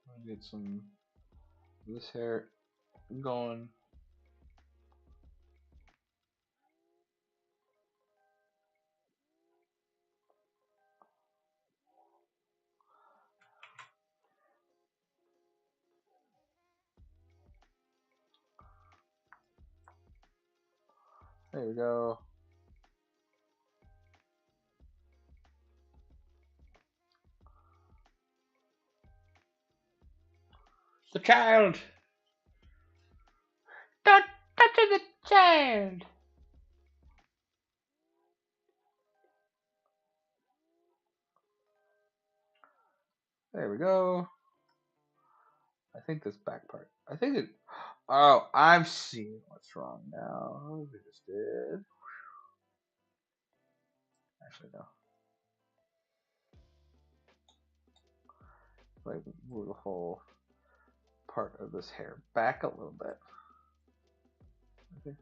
I'll get some of this hair going. There we go. The child! Don't touch the child! There we go. I think this back part. I think it. Oh, I'm seeing what's wrong now. What we just did. Actually, no. Like move the whole part of this hair back a little bit. Okay.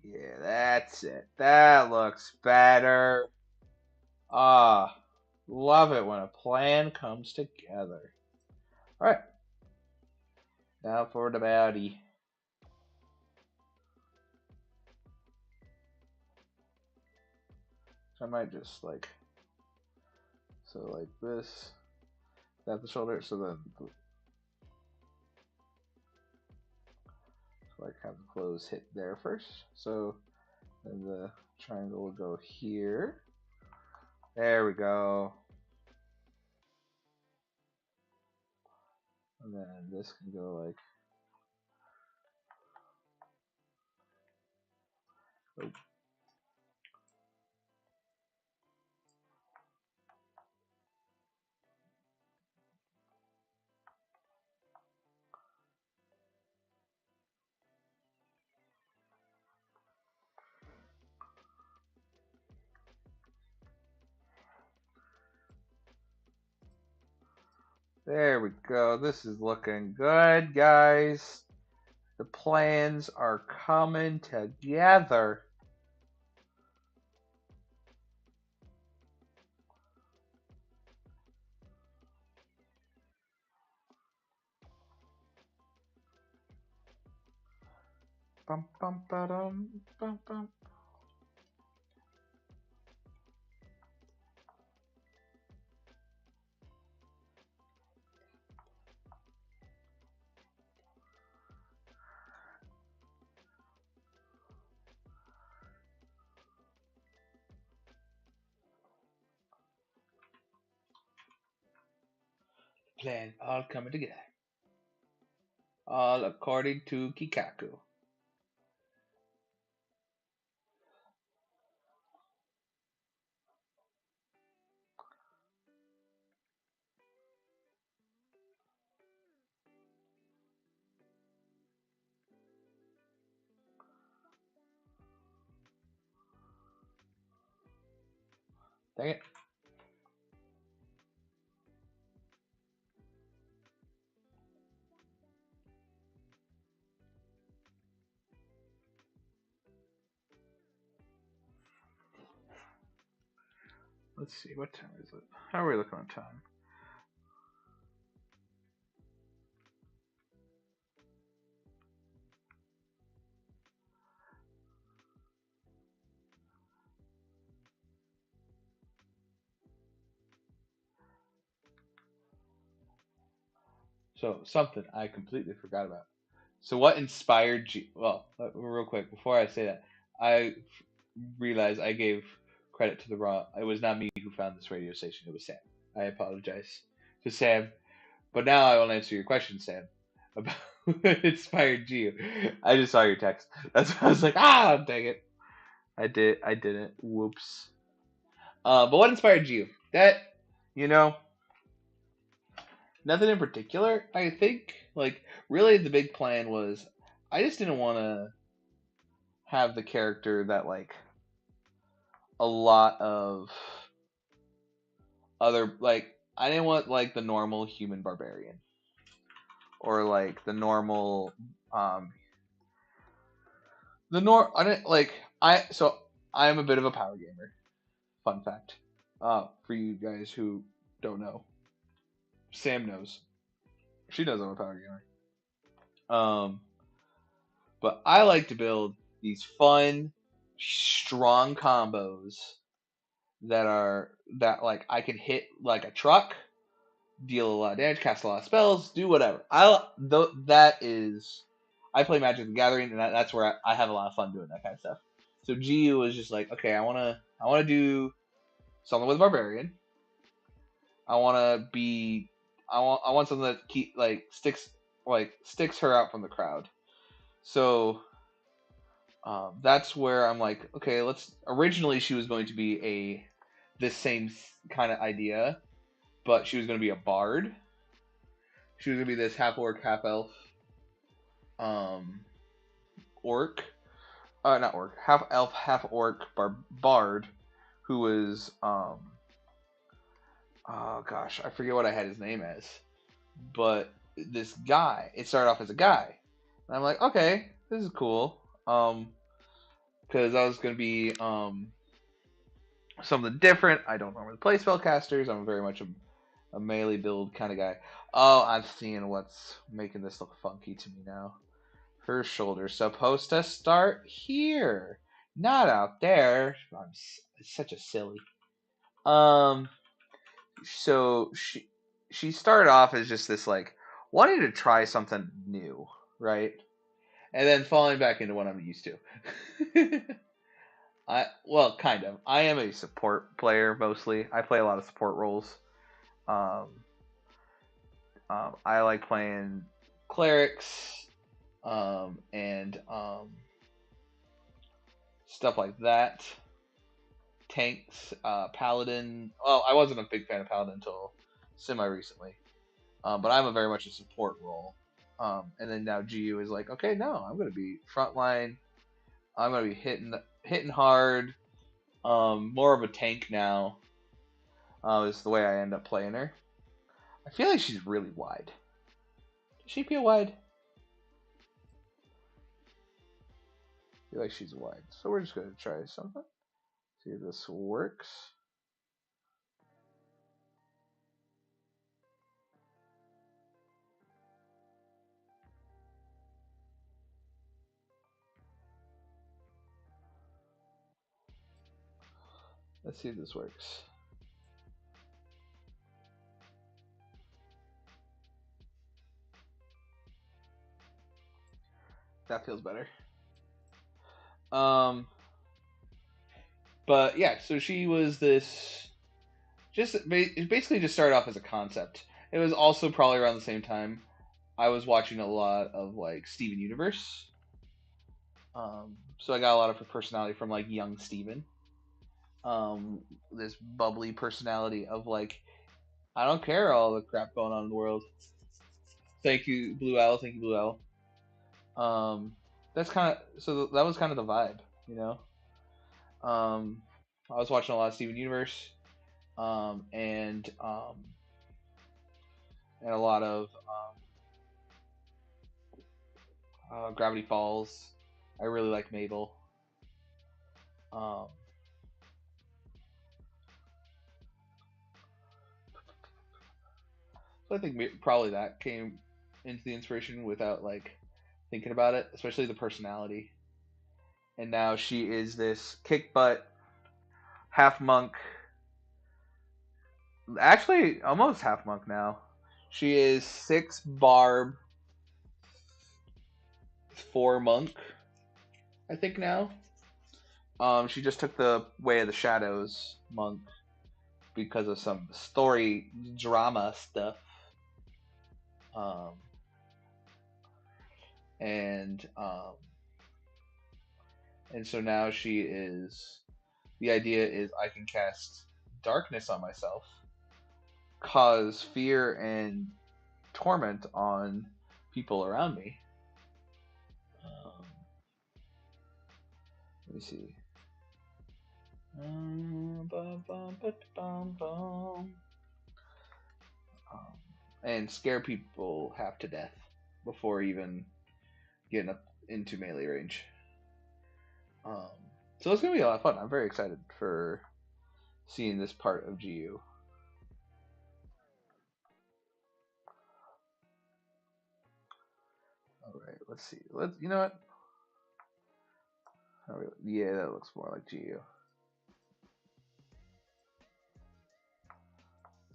Yeah, that's it. That looks better. Ah, love it when a plan comes together. All right, now for the body. So I might just like this. At the shoulder, so then like have the clothes hit there first. So then the triangle will go here. There we go. And then this can go like There we go. This is looking good, guys. The plans are coming together. Bum, bum, ba-dum, bum, bum. Plan all coming together. All according to Kikaku. Dang it. Let's see, what time is it? How are we looking on time? So, something I completely forgot about. So, what inspired you? Well, real quick, before I say that, I realized I gave credit to the wrong. It was not me who found this radio station, it was Sam. I apologize to Sam. But now I will answer your question, Sam, about what inspired you. I just saw your text. That's why I was like, dang it. I didn't. Whoops. But what inspired you? That, you know, nothing in particular. I think, like, really the big plan was I just didn't want to have the character that, like, a lot of other, like, I didn't want, like, the normal human barbarian. Or, like, the normal, I didn't, like, so I'm a bit of a power gamer. Fun fact. For you guys who don't know, Sam knows. She knows I'm a power gamer. Um, but I like to build these fun, strong combos that like I can hit like a truck, deal a lot of damage, cast a lot of spells, do whatever. That is I play Magic the Gathering, and that's where I have a lot of fun doing that kind of stuff. So GU was just like, okay, I wanna do something with Barbarian. I wanna be I want something that sticks her out from the crowd. So that's where I'm like, okay, let's. Originally, she was going to be this same kind of idea, but she was going to be a bard. She was going to be this half orc, half elf, um, orc, not orc, half elf, half orc bard, who was oh gosh, I forget what I had his name as, but this guy. It started off as a guy, and I'm like, okay, this is cool. Because I was going to be something different. I don't normally play spellcasters. I'm very much a melee build kind of guy. Oh, I'm seeing what's making this look funky to me now. Her shoulder's supposed to start here, not out there. I'm such a silly. Um, so she started off as just this like wanting to try something new, right? And then falling back into what I'm used to. Kind of. I am a support player mostly. I play a lot of support roles. Um, I like playing clerics and stuff like that. Tanks, paladin. Well, I wasn't a big fan of paladin until semi recently, but I'm a very much a support role. And then now GU is like, okay, no, I'm gonna be frontline. I'm gonna be hitting hard. More of a tank now. Is the way I end up playing her. I feel like she's really wide. Does she feel wide? I feel like she's wide. So we're just gonna try something. See if this works. Let's see if this works. That feels better. Um, but yeah, so she was this just it basically just started off as a concept. It was also probably around the same time I was watching a lot of like Steven Universe. So I got a lot of her personality from like young Steven. This bubbly personality of like I don't care all the crap going on in the world. Thank you, Blue Owl. Thank you, Blue Owl. Um, that's kind of so that was kind of the vibe, you know. Um, I was watching a lot of Steven Universe, um, and um, and a lot of Gravity Falls. I really like Mabel. Um, so I think probably that came into the inspiration without like thinking about it, especially the personality. And now she is this kick butt half monk, actually almost half monk now. She is 6 barb, 4 monk, I think now. She just took the way of the shadows monk because of some story drama stuff. Um, and and so now she is. The idea is I can cast darkness on myself, cause fear and torment on people around me. Um, let me see. And scare people half to death before even getting up into melee range. Um, so it's gonna be a lot of fun. I'm very excited for seeing this part of GU. All right, let's see. Let's you know what? Yeah, that looks more like GU.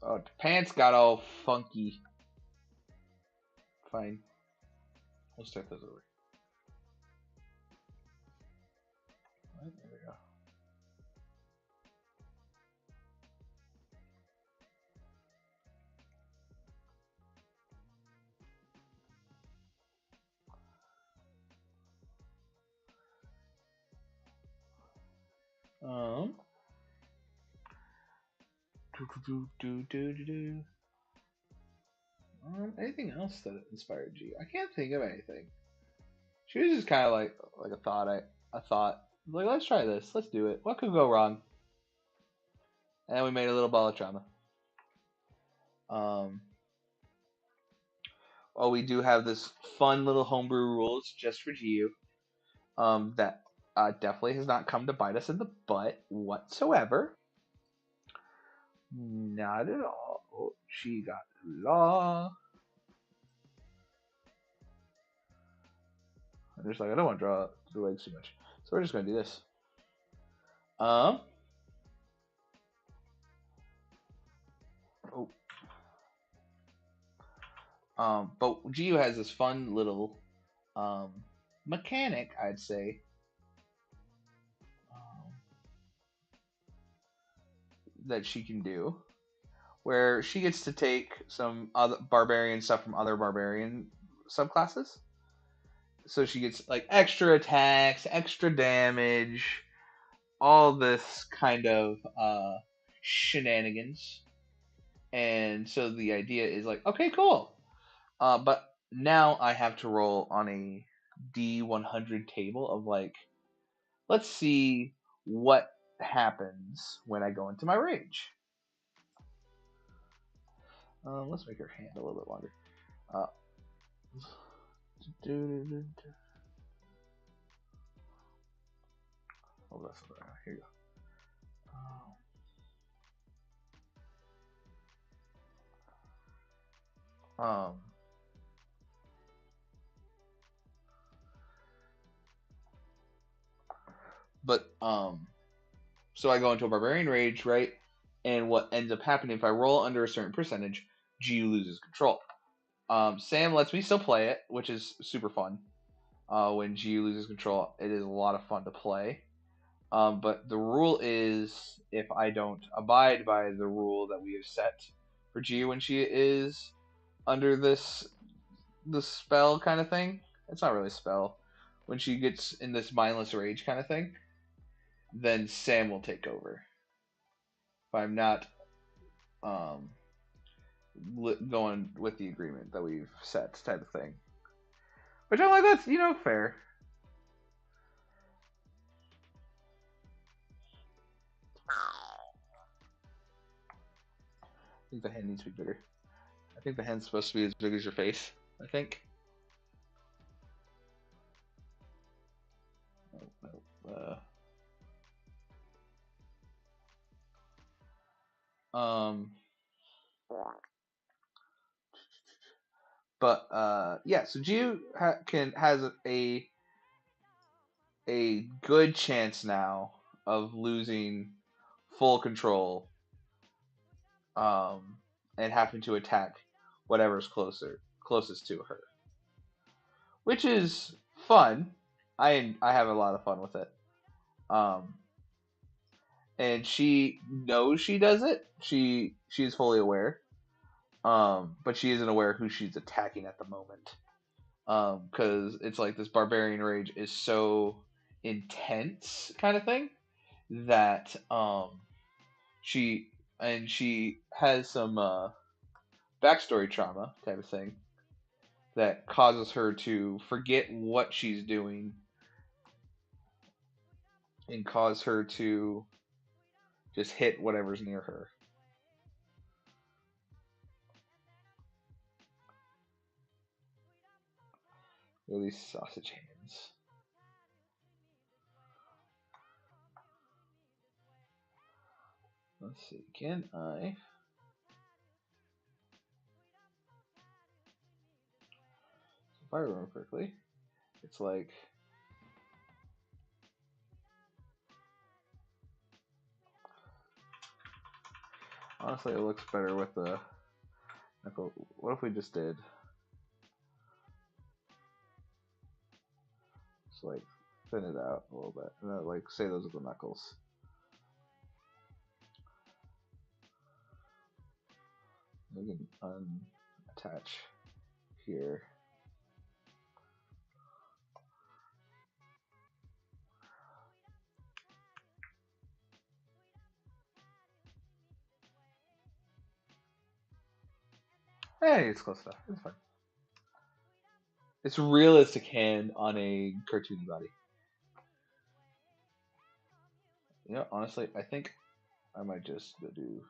Oh, the pants got all funky. Fine. We'll start those over. Right, there we go. Anything else that inspired G? I can't think of anything. She was just kind of like a thought. I thought like let's try this. Let's do it. What could go wrong? And we made a little ball of trauma. Um, well, we do have this fun little homebrew rules just for GU. That definitely has not come to bite us in the butt whatsoever. Not at all. Oh, she got law. I'm just like I don't want to draw the legs too much, so we're just gonna do this. Um. Oh. But GU has this fun little um mechanic, I'd say, um, that she can do, where she gets to take some other barbarian stuff from other barbarian subclasses. So she gets like extra attacks, extra damage, all this kind of shenanigans. And so the idea is like, okay, cool. But now I have to roll on a D100 table of like, let's see what happens when I go into my rage. Let's make her hand a little bit longer. Oh, that's here you go. So I go into a barbarian rage, right? And what ends up happening if I roll under a certain percentage, G loses control. Sam lets me still play it, which is super fun. When G loses control, it is a lot of fun to play. But the rule is if I don't abide by the rule that we have set for G when she is under the spell kind of thing. It's not really a spell. When she gets in this mindless rage kind of thing, then Sam will take over. If I'm not um, going with the agreement that we've set, type of thing. Which I'm like, that's fair. I think the hand needs to be bigger. I think the hand's supposed to be as big as your face. I think. Um, but yeah. So Jiu has a good chance now of losing full control, and having to attack whatever's closest to her, which is fun. I have a lot of fun with it. Um, and she knows she does it. She's fully aware. But she isn't aware who she's attacking at the moment. Because it's like this barbarian rage is so intense, kind of thing, that she has some backstory trauma type of thing that causes her to forget what she's doing and cause her to just hit whatever's near her. At least sausage hands. Let's see. Can I? If I remember correctly, it's like honestly, it looks better with the knuckle. What if we just did? Just like thin it out a little bit, and then like say those are the knuckles. We can unattach here. Hey, it's close enough. It's fine. It's a realistic hand on a cartoony body. Honestly, I think I might just do.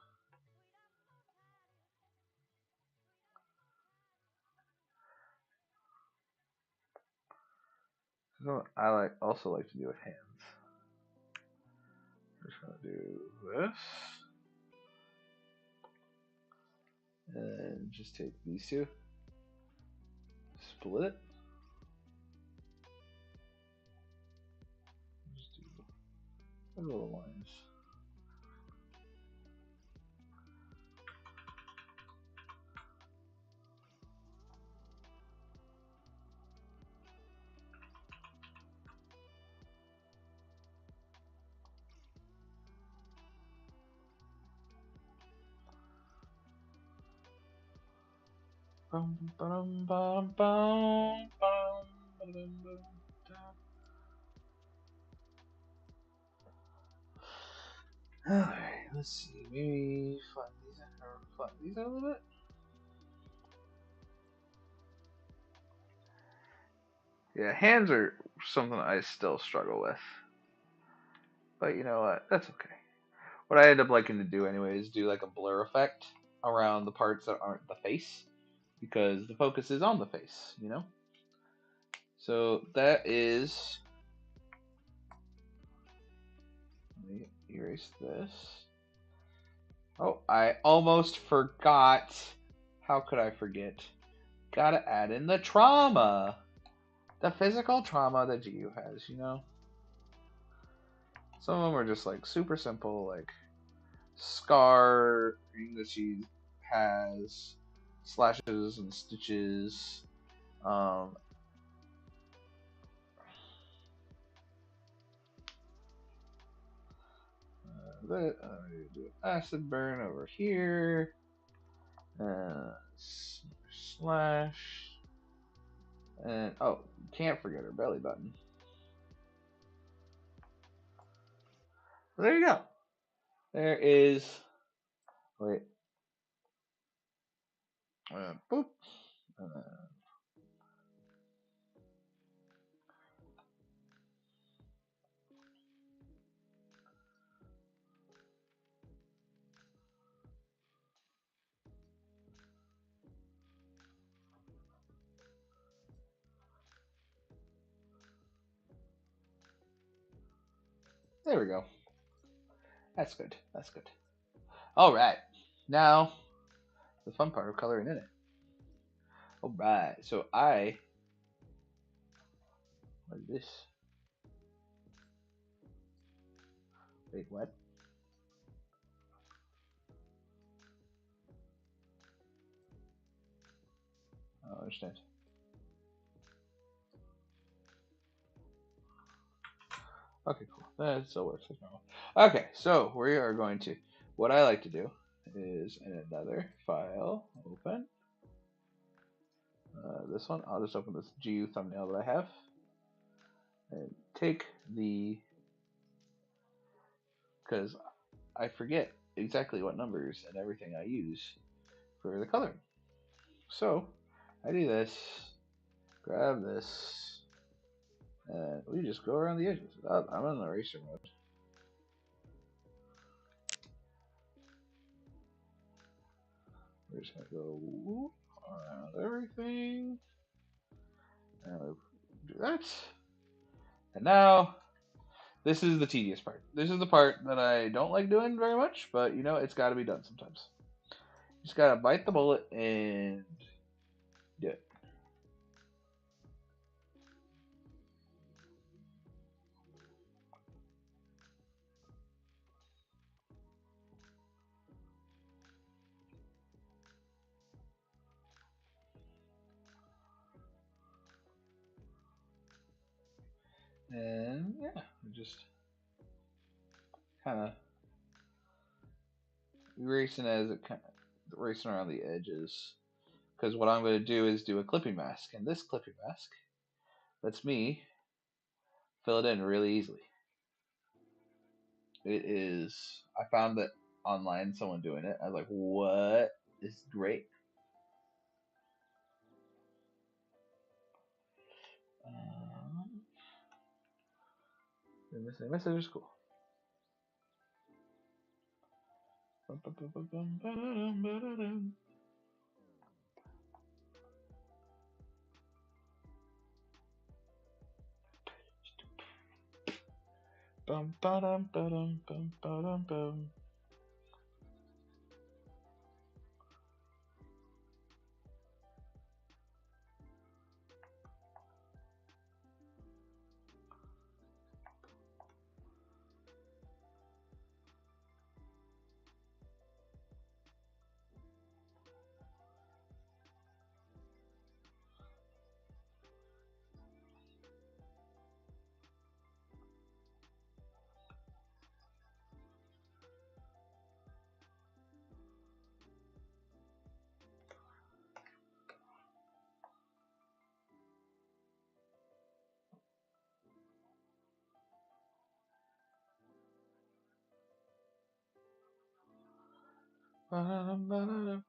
I also like to do with hands. We're just gonna do this, and just take these two, split it. Just do little lines. Alright, let's see. Maybe flatten these out a little bit. Yeah, hands are something I still struggle with. But you know what? That's okay. What I end up liking to do anyway is do like a blur effect around the parts that aren't the face because the focus is on the face, you know? So that is. Let me erase this. Oh, I almost forgot. How could I forget? Gotta add in the trauma. The physical trauma that GU has, you know? Some of them are just like super simple, like scarring that she has, slashes and stitches. Um, do acid burn over here. Slash. And oh, can't forget her belly button. There you go. There is. Wait. Boop. Uh, there we go. That's good. That's good. All right. Now the fun part of coloring in it. All right. So what is this? Wait, what? I don't understand. Okay, cool. That still works as normal. Okay, so we are going to. What I like to do is in another file, open this one. I'll just open this GU thumbnail that I have and take the because I forget exactly what numbers and everything I use for the coloring. So I do this, grab this, and we just go around the edges. I'm in the eraser mode. We're just gonna go around everything, and we do that. And now this is the tedious part. This is the part that I don't like doing very much, but you know it's got to be done sometimes. You just gotta bite the bullet and do it. And yeah, just kind of erasing as it kind of erasing around the edges. Because what I'm going to do is do a clipping mask, and this clipping mask lets me fill it in really easily. It is. I found that online, someone doing it. I was like, "What? This is great." Um, the message is cool. Bum ba dum ba dum bum ba dum bum. Ba dum ba dum.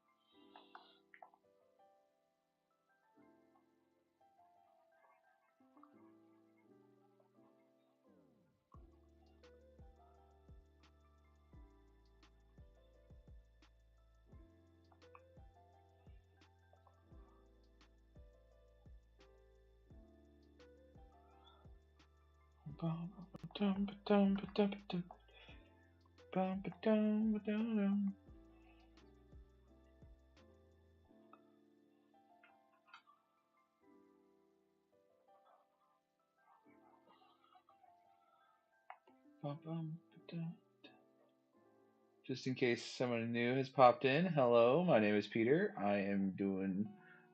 Just in case someone new has popped in, hello, my name is Peter. I am doing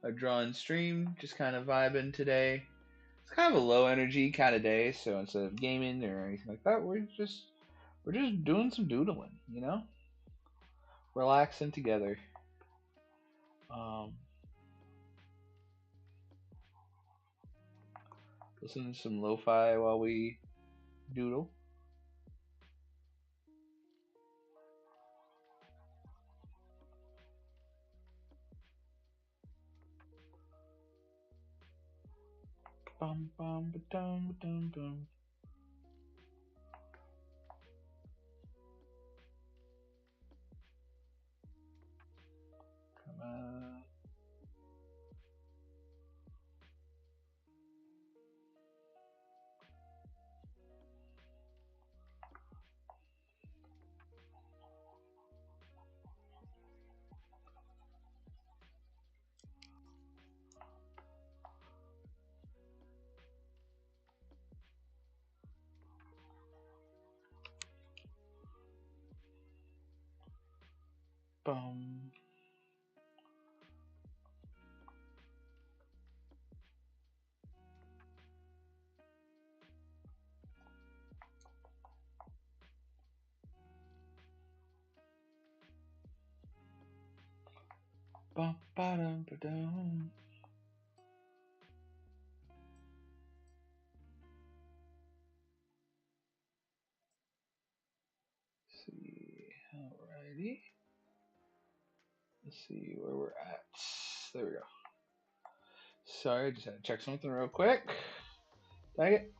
a drawn stream, just kind of vibing today. It's kind of a low energy kind of day, so instead of gaming or anything like that, we're just doing some doodling, relaxing together. Um, Listen to some lo-fi while we doodle. Bum bum ba dum ba dum bum. Come on. Bum. Bum ba dum ba dum. See. Alrighty. Let's see where we're at. There we go. Sorry, just had to check something real quick. Dang it.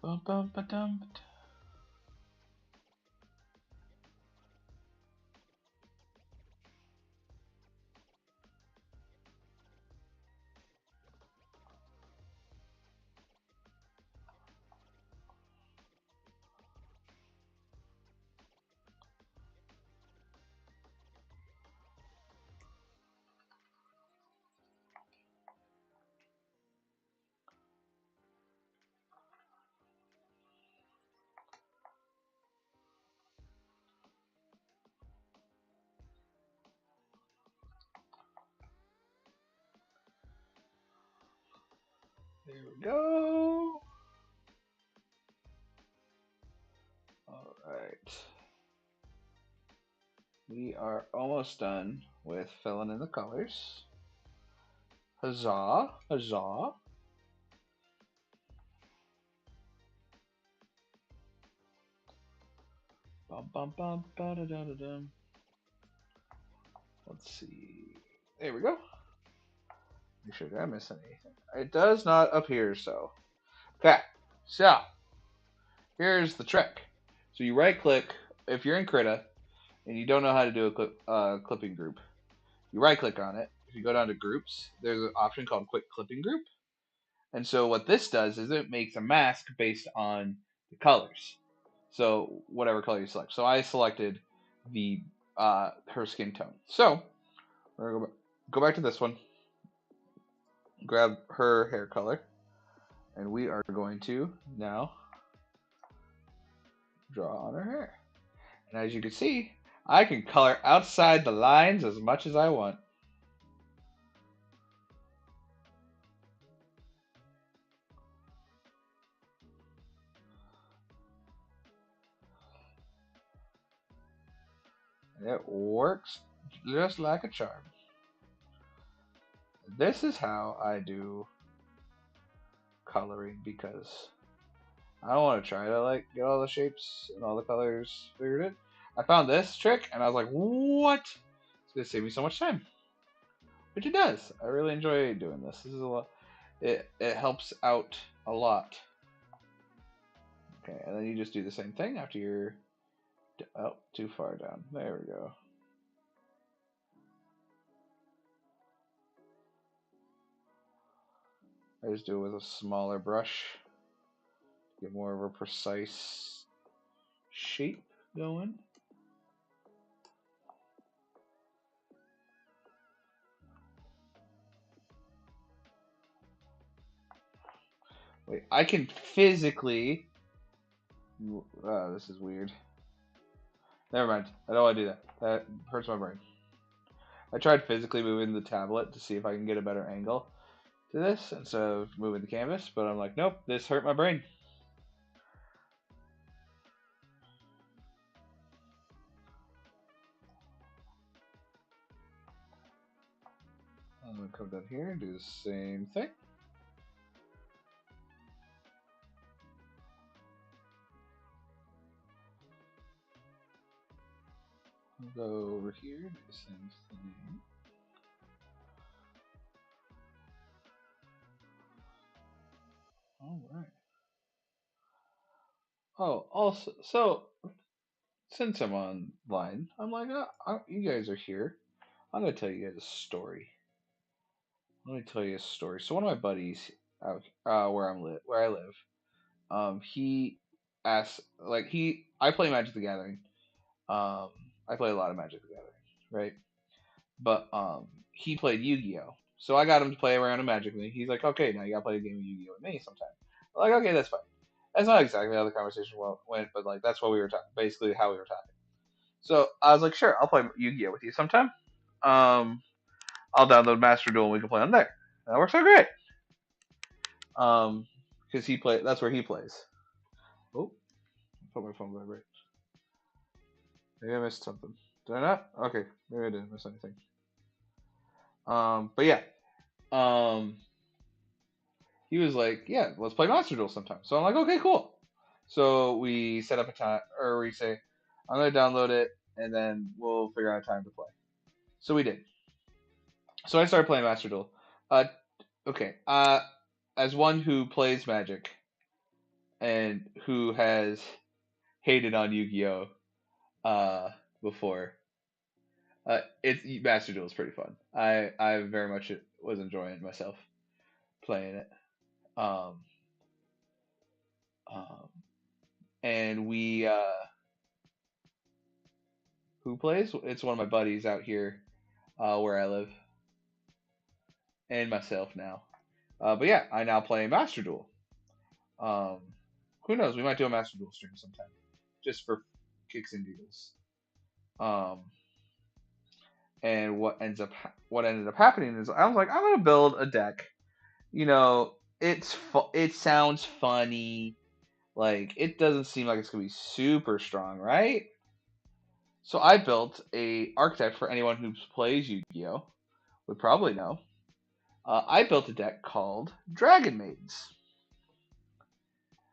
Bum bum ba dum. There we go. Alright. We are almost done with filling in the colors. Huzzah! Huzzah! Bum bum bum ba da da da dum. Let's see. There we go. Make sure did I miss anything. It does not appear so. Okay, so here's the trick. So you right click if you're in Krita and you don't know how to do a clipping group. You right click on it. If you go down to groups, there's an option called quick clipping group. And so what this does is it makes a mask based on the colors. So whatever color you select. So I selected the her skin tone. So we're gonna go back to this one. Grab her hair color, and we are going to now draw on her hair. And as you can see, I can color outside the lines as much as I want. It works just like a charm. This is how I do coloring because I don't want to try to like get all the shapes and all the colors figured in. I found this trick and I was like, what? It's gonna save me so much time. Which it does. I really enjoy doing this. This is a lot. It helps out a lot. Okay, and then you just do the same thing after you're oh too far down. There we go. I just do it with a smaller brush, get more of a precise shape going. Wait, I can physically. This is weird. Never mind. I don't want to do that. That hurts my brain. I tried physically moving the tablet to see if I can get a better angle to this instead of moving the canvas, but I'm like, nope, this hurt my brain. I'm gonna come down here and do the same thing. I'll go over here, do the same thing. All right. Oh, also, so since I'm online, I'm like, you guys are here. I'm gonna tell you guys a story. Let me tell you a story. So one of my buddies out where I live, he asked I play Magic the Gathering. Um, I play a lot of Magic the Gathering, right? But he played Yu-Gi-Oh. So I got him to play around in Magic with me. He's like, okay, now you gotta play a game of Yu-Gi-Oh with me sometime. I'm like, okay, that's fine. That's not exactly how the conversation went, but like that's what we were talking, basically how we were talking. So I was like, sure, I'll play Yu-Gi-Oh with you sometime. Um, I'll download Master Duel and we can play on there. That works out great. Because that's where he plays. Oh, put my phone vibrate. Maybe I missed something. Did I not? Okay, maybe I didn't miss anything. But yeah, um, he was like, yeah, let's play Master Duel sometime. So I'm like, okay, cool. So we set up a time, or we say, I'm gonna download it, and then we'll figure out a time to play. So we did. So I started playing Master Duel. Uh, okay. As one who plays Magic and who has hated on Yu-Gi-Oh, before, it's Master Duel is pretty fun. I very much was enjoying myself playing it. Um, um, and we who plays? It's one of my buddies out here, where I live, and myself now. But yeah, I now play Master Duel. Um, who knows? We might do a Master Duel stream sometime, just for kicks and giggles. Um, and what ended up happening is I was like, I'm gonna build a deck. You know, it sounds funny. Like it doesn't seem like it's gonna be super strong, right? So I built a archetype for anyone who plays Yu-Gi-Oh would probably know. I built a deck called Dragon Maids.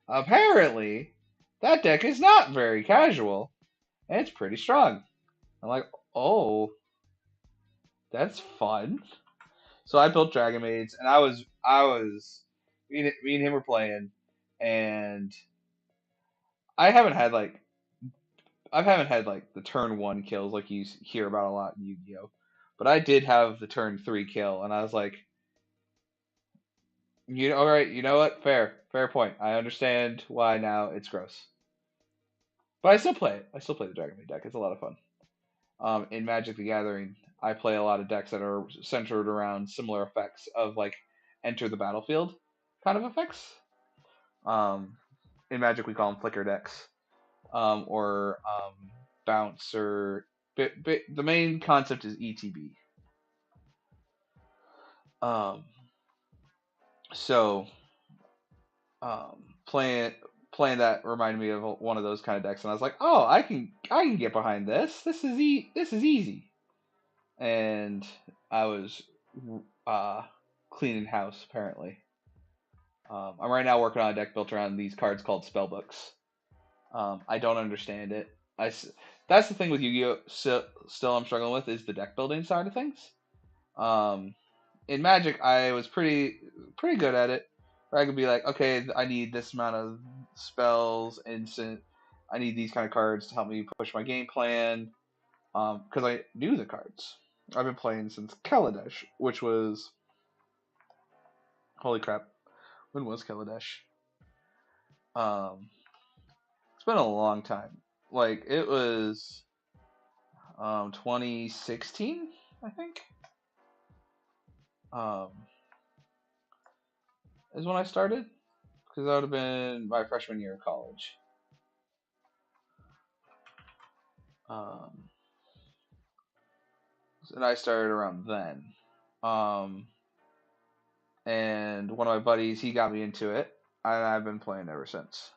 Apparently, that deck is not very casual, and it's pretty strong. I'm like, oh, that's fun. So I built Dragon Maids, and me and him were playing, and I haven't had like I haven't had like the turn one kills like you hear about a lot in Yu-Gi-Oh, but I did have the turn three kill, and I was like, all right, you know what, fair point. I understand why now it's gross, but I still play it. I still play the Dragon Maid deck. It's a lot of fun. In Magic the Gathering, I play a lot of decks that are centered around similar effects of like enter the battlefield kind of effects. Um, in Magic, we call them flicker decks, or bounce, or the main concept is ETB. Um, so playing that reminded me of one of those kind of decks, and I was like, oh, I can get behind this. This is easy. And I was uh, cleaning house apparently. I'm right now working on a deck built around these cards called spellbooks. I don't understand it. That's the thing with Yu-Gi-Oh. Still, I'm struggling with is the deck building side of things. Um, in Magic, I was pretty good at it. Where I could be like, okay, I need this amount of spells, instant. I need these kind of cards to help me push my game plan. Because I knew the cards. I've been playing since Kaladesh, which was holy crap. When was Kaladesh? Um, it's been a long time. Like it was 2016, I think. Um, is when I started because that would have been my freshman year of college. Um, and I started around then. Um, and one of my buddies, he got me into it, and I've been playing ever since.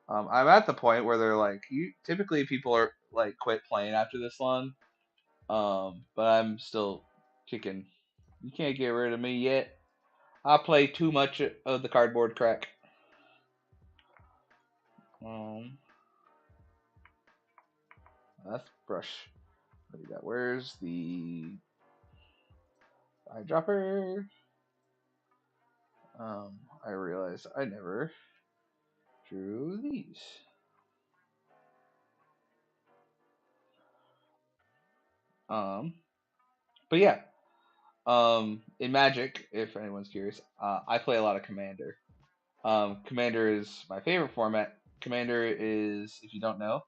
I'm at the point where they're like, you typically people are like quit playing after this long. But I'm still kicking. You can't get rid of me yet. I play too much of the cardboard crack. Um, that's brush. What do you got? Where's the eyedropper? I realized I never drew these. Um, but yeah. In Magic, if anyone's curious, I play a lot of Commander. Commander is my favorite format. Commander is, if you don't know,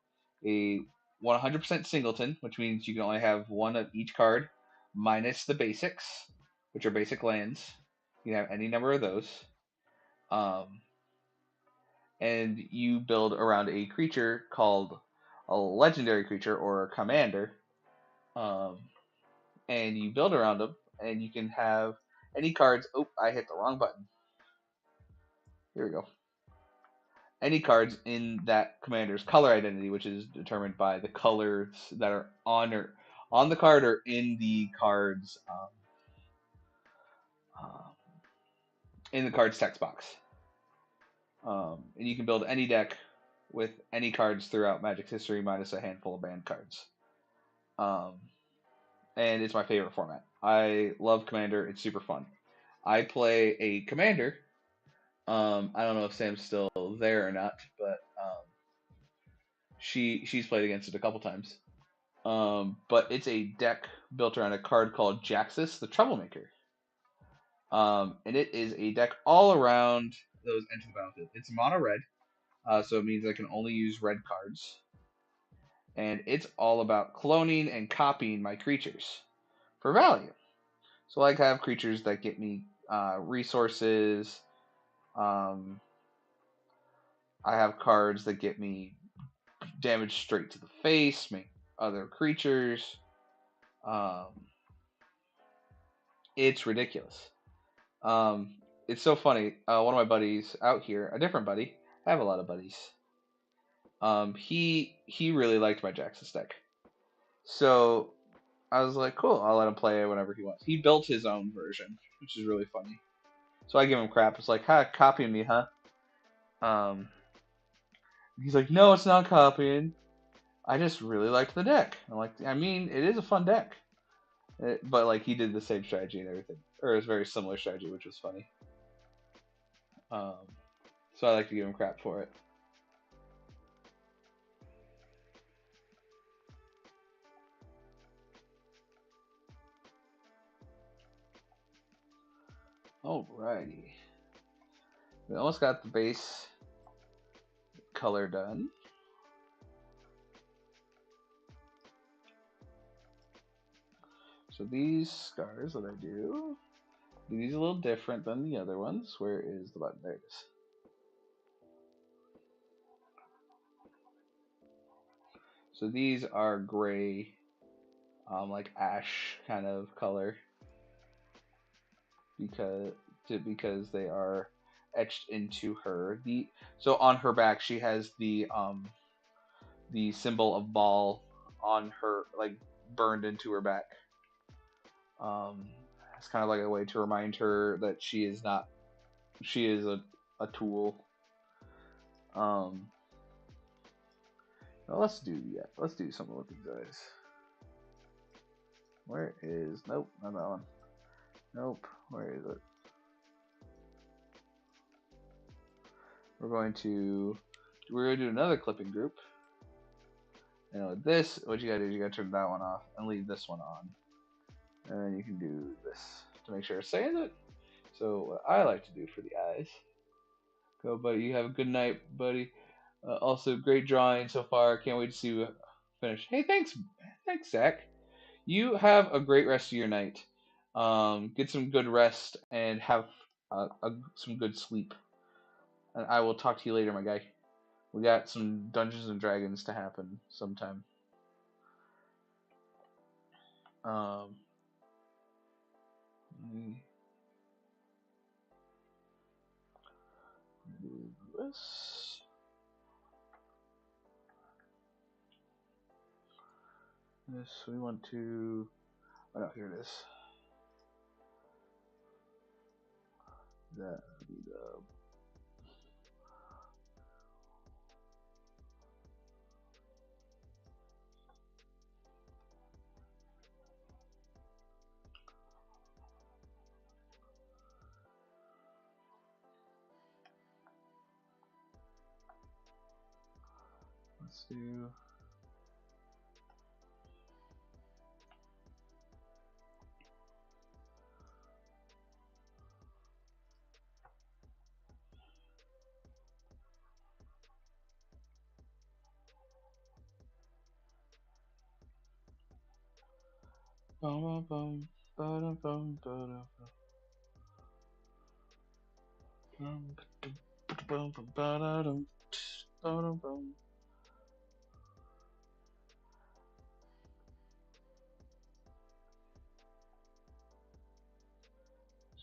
a 100% singleton, which means you can only have one of each card, minus the basics, which are basic lands. You can have any number of those. Um, and you build around a creature called a legendary creature or a commander. Um, and you build around them, and you can have any cards. Oh, I hit the wrong button. Here we go. Any cards in that commander's color identity, which is determined by the colors that are on the card or in the uh, card's text box. And you can build any deck with any cards throughout Magic's history, minus a handful of banned cards. Um, and it's my favorite format. I love Commander. It's super fun. I play a Commander. I don't know if Sam's still there or not, but she's played against it a couple times. But it's a deck built around a card called Jaxus, the Troublemaker. And it is a deck all around those enter the battlefield. It's mono red, so it means I can only use red cards. And it's all about cloning and copying my creatures for value. So I have creatures that get me resources. Um, I have cards that get me damage straight to the face, make other creatures. Um, it's ridiculous. Um, it's so funny. One of my buddies out here, a different buddy, I have a lot of buddies. He really liked my Jaxus deck, so I was like, cool, I'll let him play it whenever he wants. He built his own version, which is really funny. So I give him crap. It's like, ha, copying me, huh? Um, he's like, no, it's not copying. I just really liked the deck. I'm like, I mean, it is a fun deck. But like he did the same strategy and everything, or it was a very similar strategy, which was funny. Um, so I like to give him crap for it. Alrighty, we almost got the base color done. So these scars that I do, these are a little different than the other ones. Where is the button? There it is. So these are gray, like ash kind of color, because they are etched into her. So on her back she has the symbol of ball on her, like burned into her back. Um, it's kind of like a way to remind her that she is not, she is a tool. Um, well, let's do something with these guys. Where is, nope, not that one. Nope. Where is it? We're gonna do another clipping group. And with this, what you gotta do is you gotta turn that one off and leave this one on. And then you can do this to make sure it says it. So what I like to do for the eyes. Go, buddy. You have a good night, buddy. Also, great drawing so far. Can't wait to see you finish. Hey, thanks, Zach. You have a great rest of your night. Get some good rest and have some good sleep. And I will talk to you later, my guy. We got some Dungeons and Dragons to happen sometime. Um, do this. This we want to. Oh no, here it is. That would be the. Let's do. Bum, bum, bum, bum, bum, bum, bum, bum, bum, bum.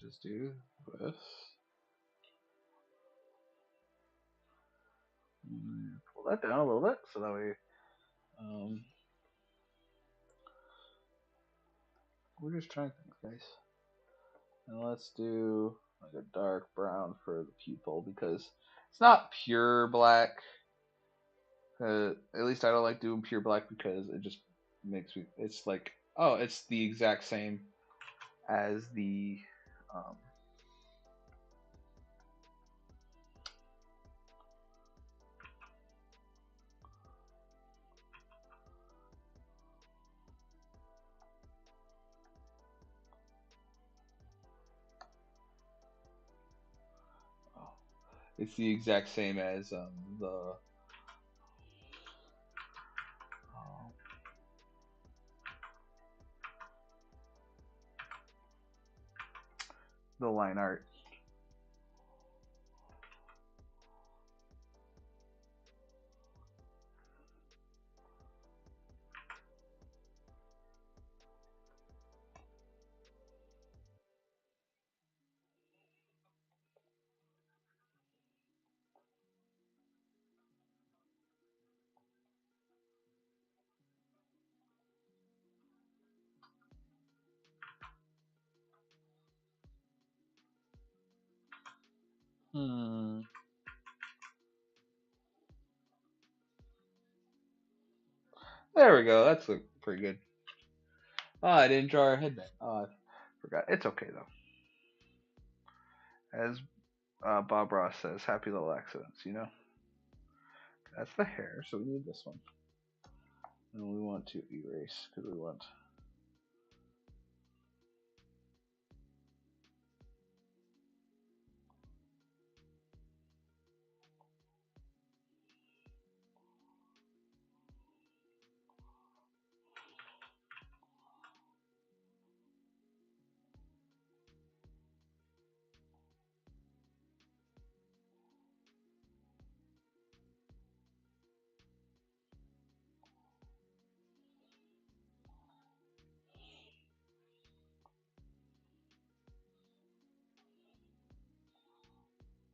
Just do this. Pull that down a little bit so that way we're just trying things, guys. And let's do like a dark brown for the pupil because it's not pure black. At least I don't like doing pure black because it just makes me. It's like, oh, it's the exact same as the. Um, oh, it's the exact same as uh, the line art. Hmm. There we go. That's pretty good. Oh, I didn't draw her headband. Oh, I forgot. It's okay though. As Bob Ross says, happy little accidents, you know? That's the hair, so we need this one. And we want to erase because we want.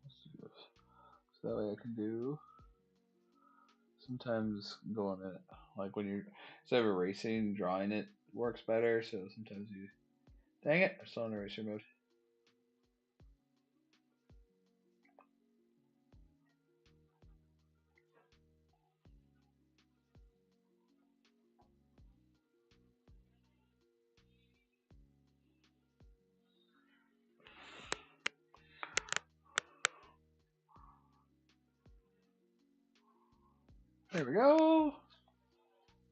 Let's do this. So that way I can do. Sometimes going it like when you're instead of erasing, drawing it works better. So sometimes you. Dang it! I'm still in eraser mode. There we go.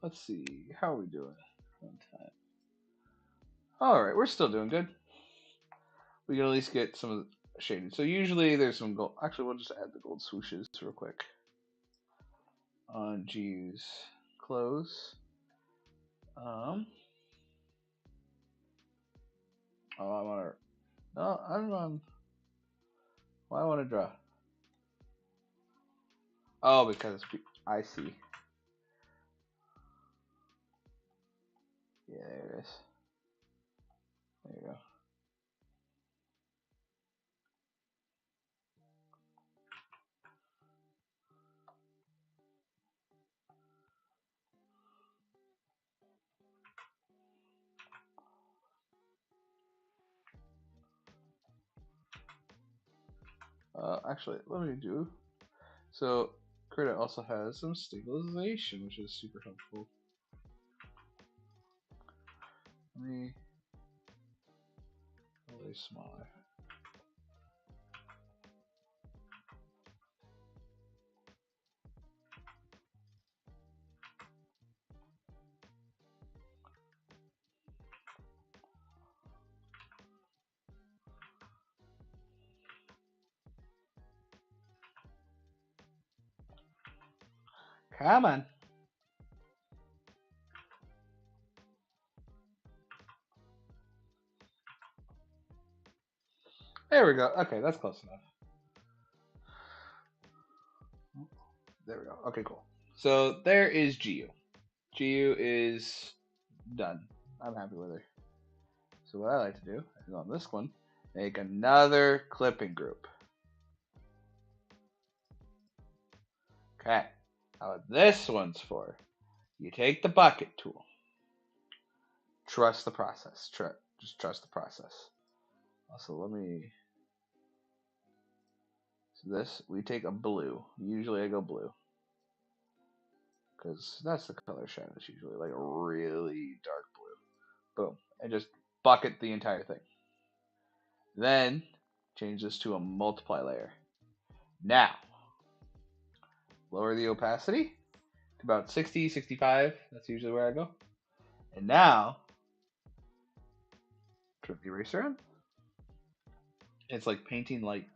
Let's see. How are we doing? All right, we're still doing good. We can at least get some of the shading. So usually there's some gold. Actually, we'll just add the gold swooshes real quick on G's clothes. Um. Oh, I want to. No, I'm on. Why I want to draw? Oh, because I see. Yeah, there it is. There you go. Actually, let me do. So, Krita also has some stabilization, which is super helpful. Let me really smaller. Come on. There we go. Okay, that's close enough. There we go. Okay, cool. So there is Giyu. Giyu is done. I'm happy with her. So what I like to do is on this one, make another clipping group. Okay. Now what this one's for, you take the bucket tool. Trust the process. Just trust the process. Also, let me. So this, we take a blue. Usually I go blue. Because that's the color shadows usually, like a really dark blue. Boom. And just bucket the entire thing. Then, change this to a multiply layer. Now, lower the opacity to about 60, 65. That's usually where I go. And now, turn the eraser on. It's like painting light.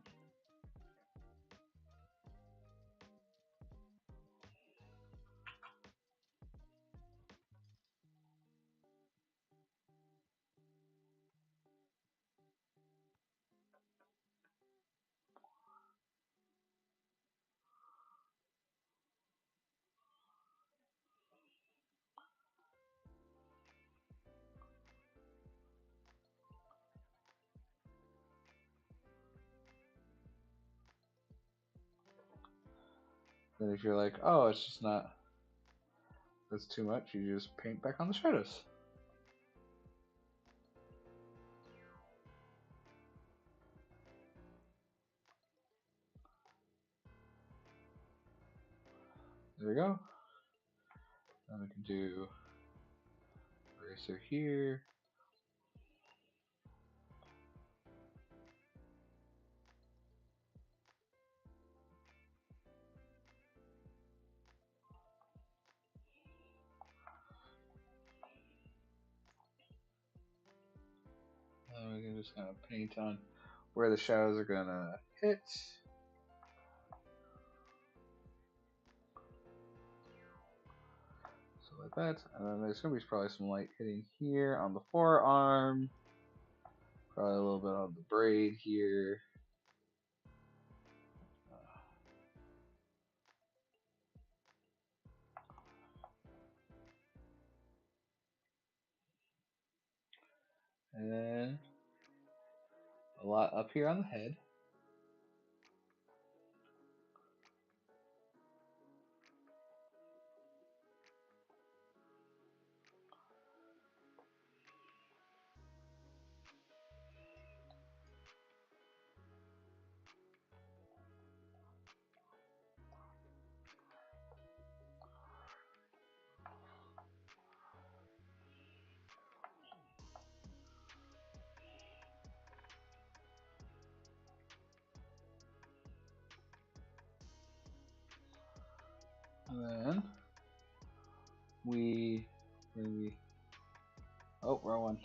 Then if you're like, oh, it's just not, that's too much, you just paint back on the shadows. There we go. Then we can do eraser here. And we can just kind of paint on where the shadows are gonna hit. So like that. And then there's gonna be probably some light hitting here on the forearm. Probably a little bit on the braid here. And then a lot up here on the head. And then we, oh, wrong one.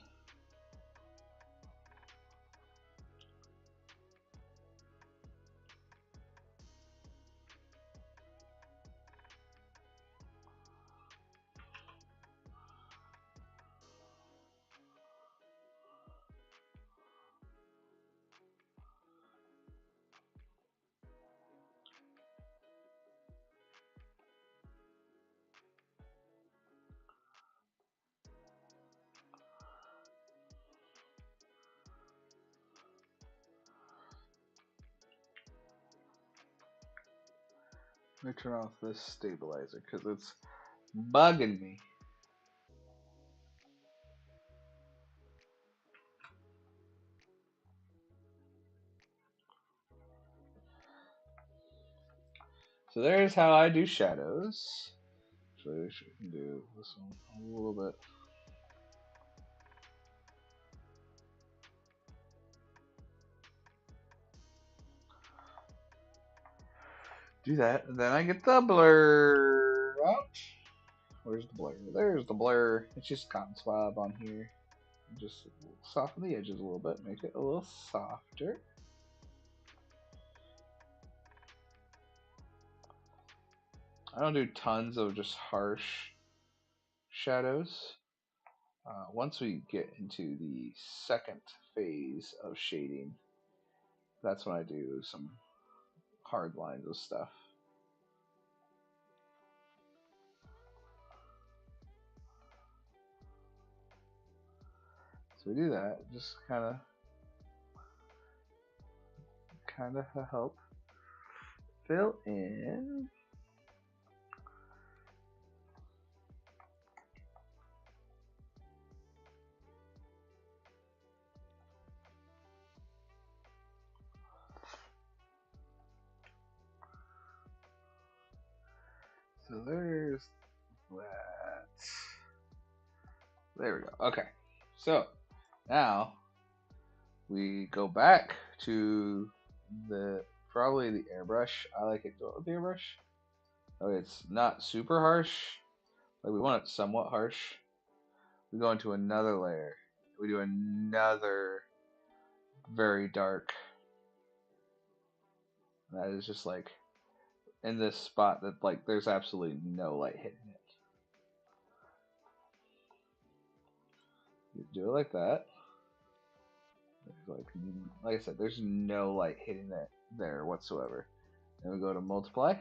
Let me turn off this stabilizer because it's bugging me. So there's how I do shadows. So we can do this one a little bit. Do that, and then I get the blur out. Where's the blur? There's the blur. It's just cotton swab on here. Just soften the edges a little bit, make it a little softer. I don't do tons of just harsh shadows. Once we get into the second phase of shading, that's when I do some hard lines of stuff. So we do that, just kind of help fill in. So there's that. There we go. Okay. So now we go back to probably the airbrush. I like it with the airbrush. Oh, it's not super harsh. Like we want it somewhat harsh. We go into another layer. We do another very dark. That is just like in this spot that like there's absolutely no light hitting it. You do it like that. Like I said, there's no light hitting that there whatsoever. Then we go to multiply,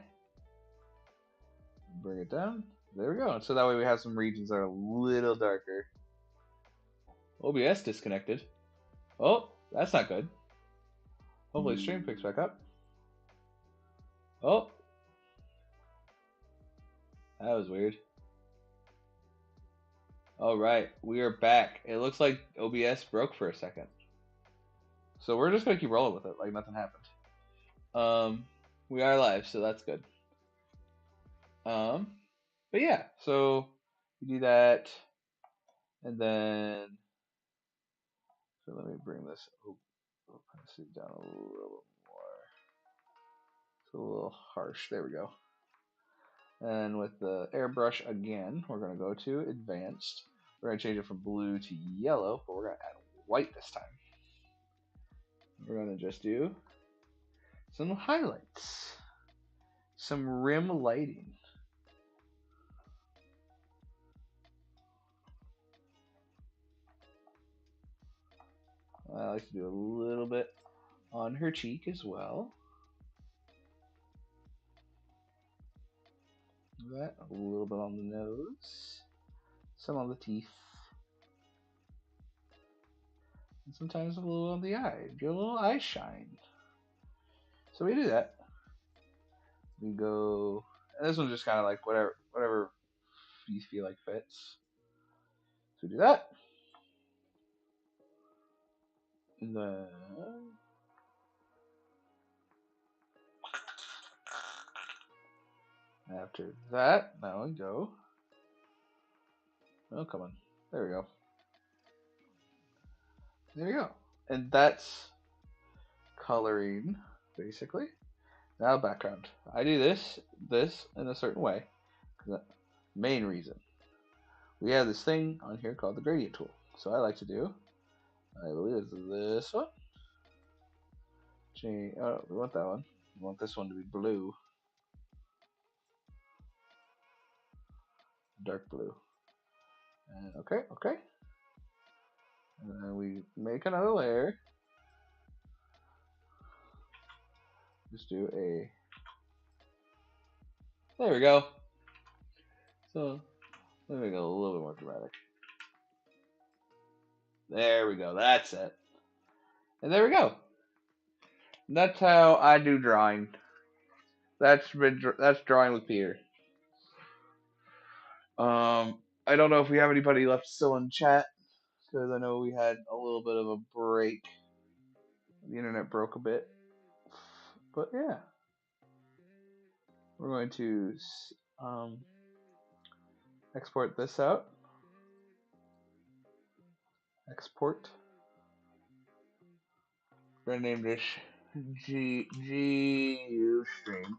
bring it down. There we go. So that way we have some regions that are a little darker. OBS disconnected. Oh, that's not good. Hopefully stream picks back up. Oh, that was weird. All right, we are back. It looks like OBS broke for a second. So we're just gonna keep rolling with it like nothing happened. We are live, so that's good. But yeah, so you do that, and then so let me bring this opacity down a little more. It's a little harsh. There we go. And with the airbrush again, we're gonna go to advanced. We're gonna change it from blue to yellow, but we're gonna add white this time. We're gonna just do some highlights, some rim lighting. I like to do a little bit on her cheek as well. That a little bit on the nose, some on the teeth, and sometimes a little on the eye. Get a little eye shine. So we do that. We go, and this one's just kind of like whatever you feel like fits. So we do that. And then after that, now we go. Oh, come on. There we go. There we go. And that's coloring, basically. Now background. I do this in a certain way. The main reason. We have this thing on here called the gradient tool. So I like to do, I believe it's this one. Oh, we want that one. We want this one to be blue. Dark blue. And okay. And then we make another layer. Just do a. There we go. So let me make it a little bit more dramatic. There we go. That's it. And there we go. That's how I do drawing. That's drawing with Peter. I don't know if we have anybody left still in chat because I know we had a little bit of a break. The internet broke a bit, but yeah, we're going to export this out. Export. We're gonna name this GU stream.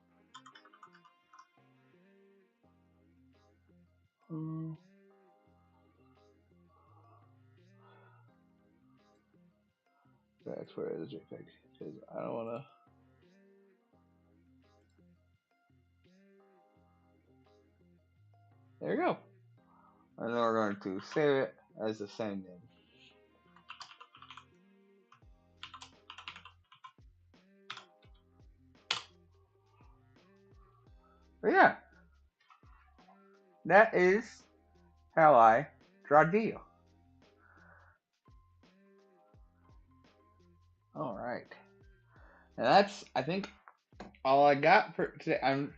Export it as a JPEG because I don't want to. There we go. And then we're going to save it as the same name. But yeah, that is how I draw Dio. All right, and that's I think all I got for today. I'm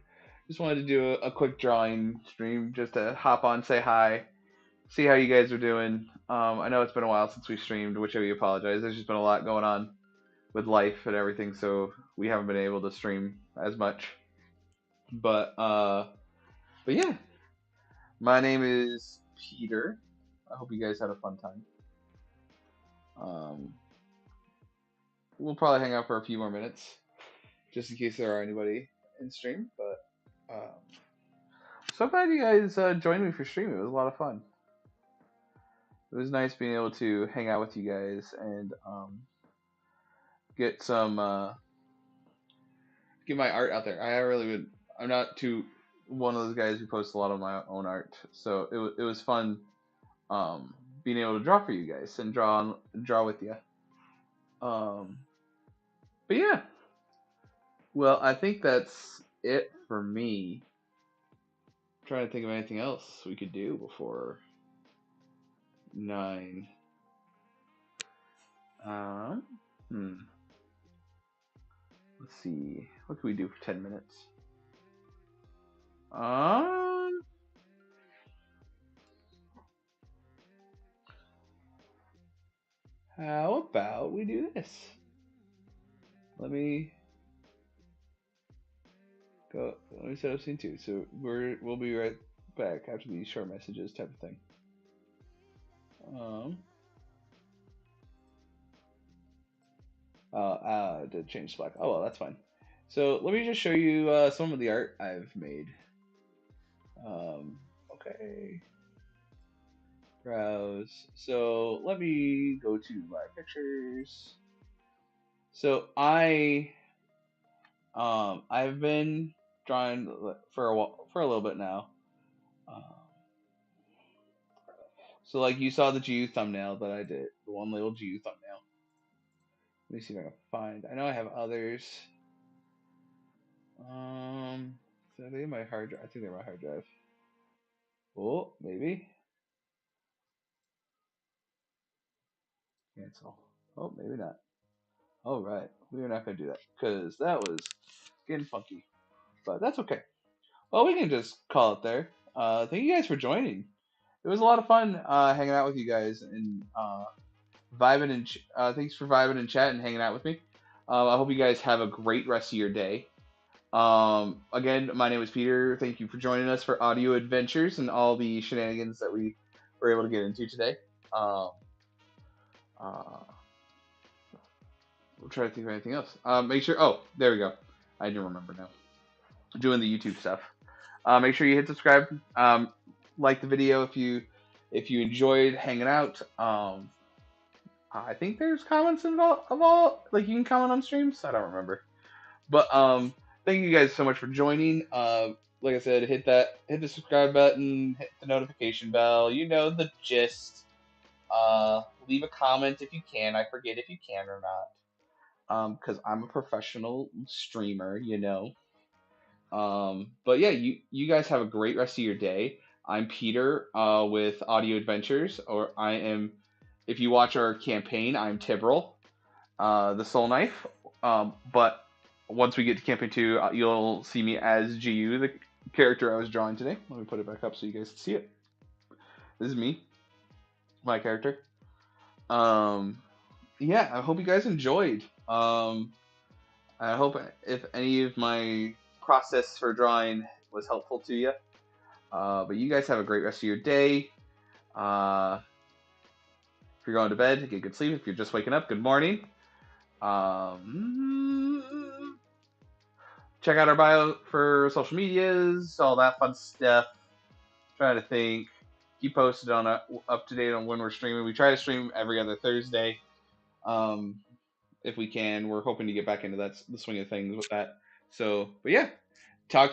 just wanted to do a quick drawing stream just to hop on, say hi, see how you guys are doing. I know it's been a while since we streamed, which I apologize. There's just been a lot going on with life and everything, so we haven't been able to stream as much. But yeah, my name is Peter. I hope you guys had a fun time. We'll probably hang out for a few more minutes, just in case there are anybody in stream. But so glad you guys joined me for stream. It was a lot of fun. It was nice being able to hang out with you guys and get some get my art out there. I really would. I'm not too one of those guys who posts a lot of my own art, so it was fun being able to draw for you guys and draw with you. But yeah, well, I think that's it for me. I'm trying to think of anything else we could do before 9. Let's see. What can we do for 10 minutes? How about we do this? Let me go. Let me set up scene 2. So we'll be right back after these short messages type of thing. To change Slack. Oh well, that's fine. So let me just show you some of the art I've made. Okay. Browse. So let me go to my pictures. So I've been drawing for a little bit now. So like you saw the GU thumbnail that I did, the one little GU thumbnail. Let me see if I can find. I know I have others. So are they in my hard drive? I think they're my hard drive. Oh, maybe. Cancel. Oh, maybe not. All right, we're not gonna do that because that was getting funky. But that's okay. Well, we can just call it there. Thank you guys for joining. It was a lot of fun hanging out with you guys and vibing and thanks for vibing and chat and hanging out with me. I hope you guys have a great rest of your day. Again, my name is Peter. Thank you for joining us for audio adventures and all the shenanigans that we were able to get into today. We'll try to think of anything else. Make sure. Oh, there we go. I do remember now. Doing the YouTube stuff. Make sure you hit subscribe. Like the video if you enjoyed hanging out. I think there's comments involved of all like you can comment on streams. I don't remember, but thank you guys so much for joining. Like I said, hit the subscribe button, hit the notification bell. You know the gist. Leave a comment if you can. I forget if you can or not. Because I'm a professional streamer, you know. But yeah, you guys have a great rest of your day. I'm Peter with Audio Adventures, or I am. If you watch our campaign, I'm Tibril, the Soul Knife. But once we get to campaign 2, you'll see me as GU, the character I was drawing today. Let me put it back up so you guys can see it. This is me, my character. Um, yeah, I hope you guys enjoyed. I hope if any of my process for drawing was helpful to you. But you guys have a great rest of your day. If you're going to bed, get good sleep. If you're just waking up, good morning. Check out our bio for social medias, all that fun stuff. Try to think. Keep posted on up to date on when we're streaming. We try to stream every other Thursday, if we can. We're hoping to get back into the swing of things with that. So, but yeah, talk to you.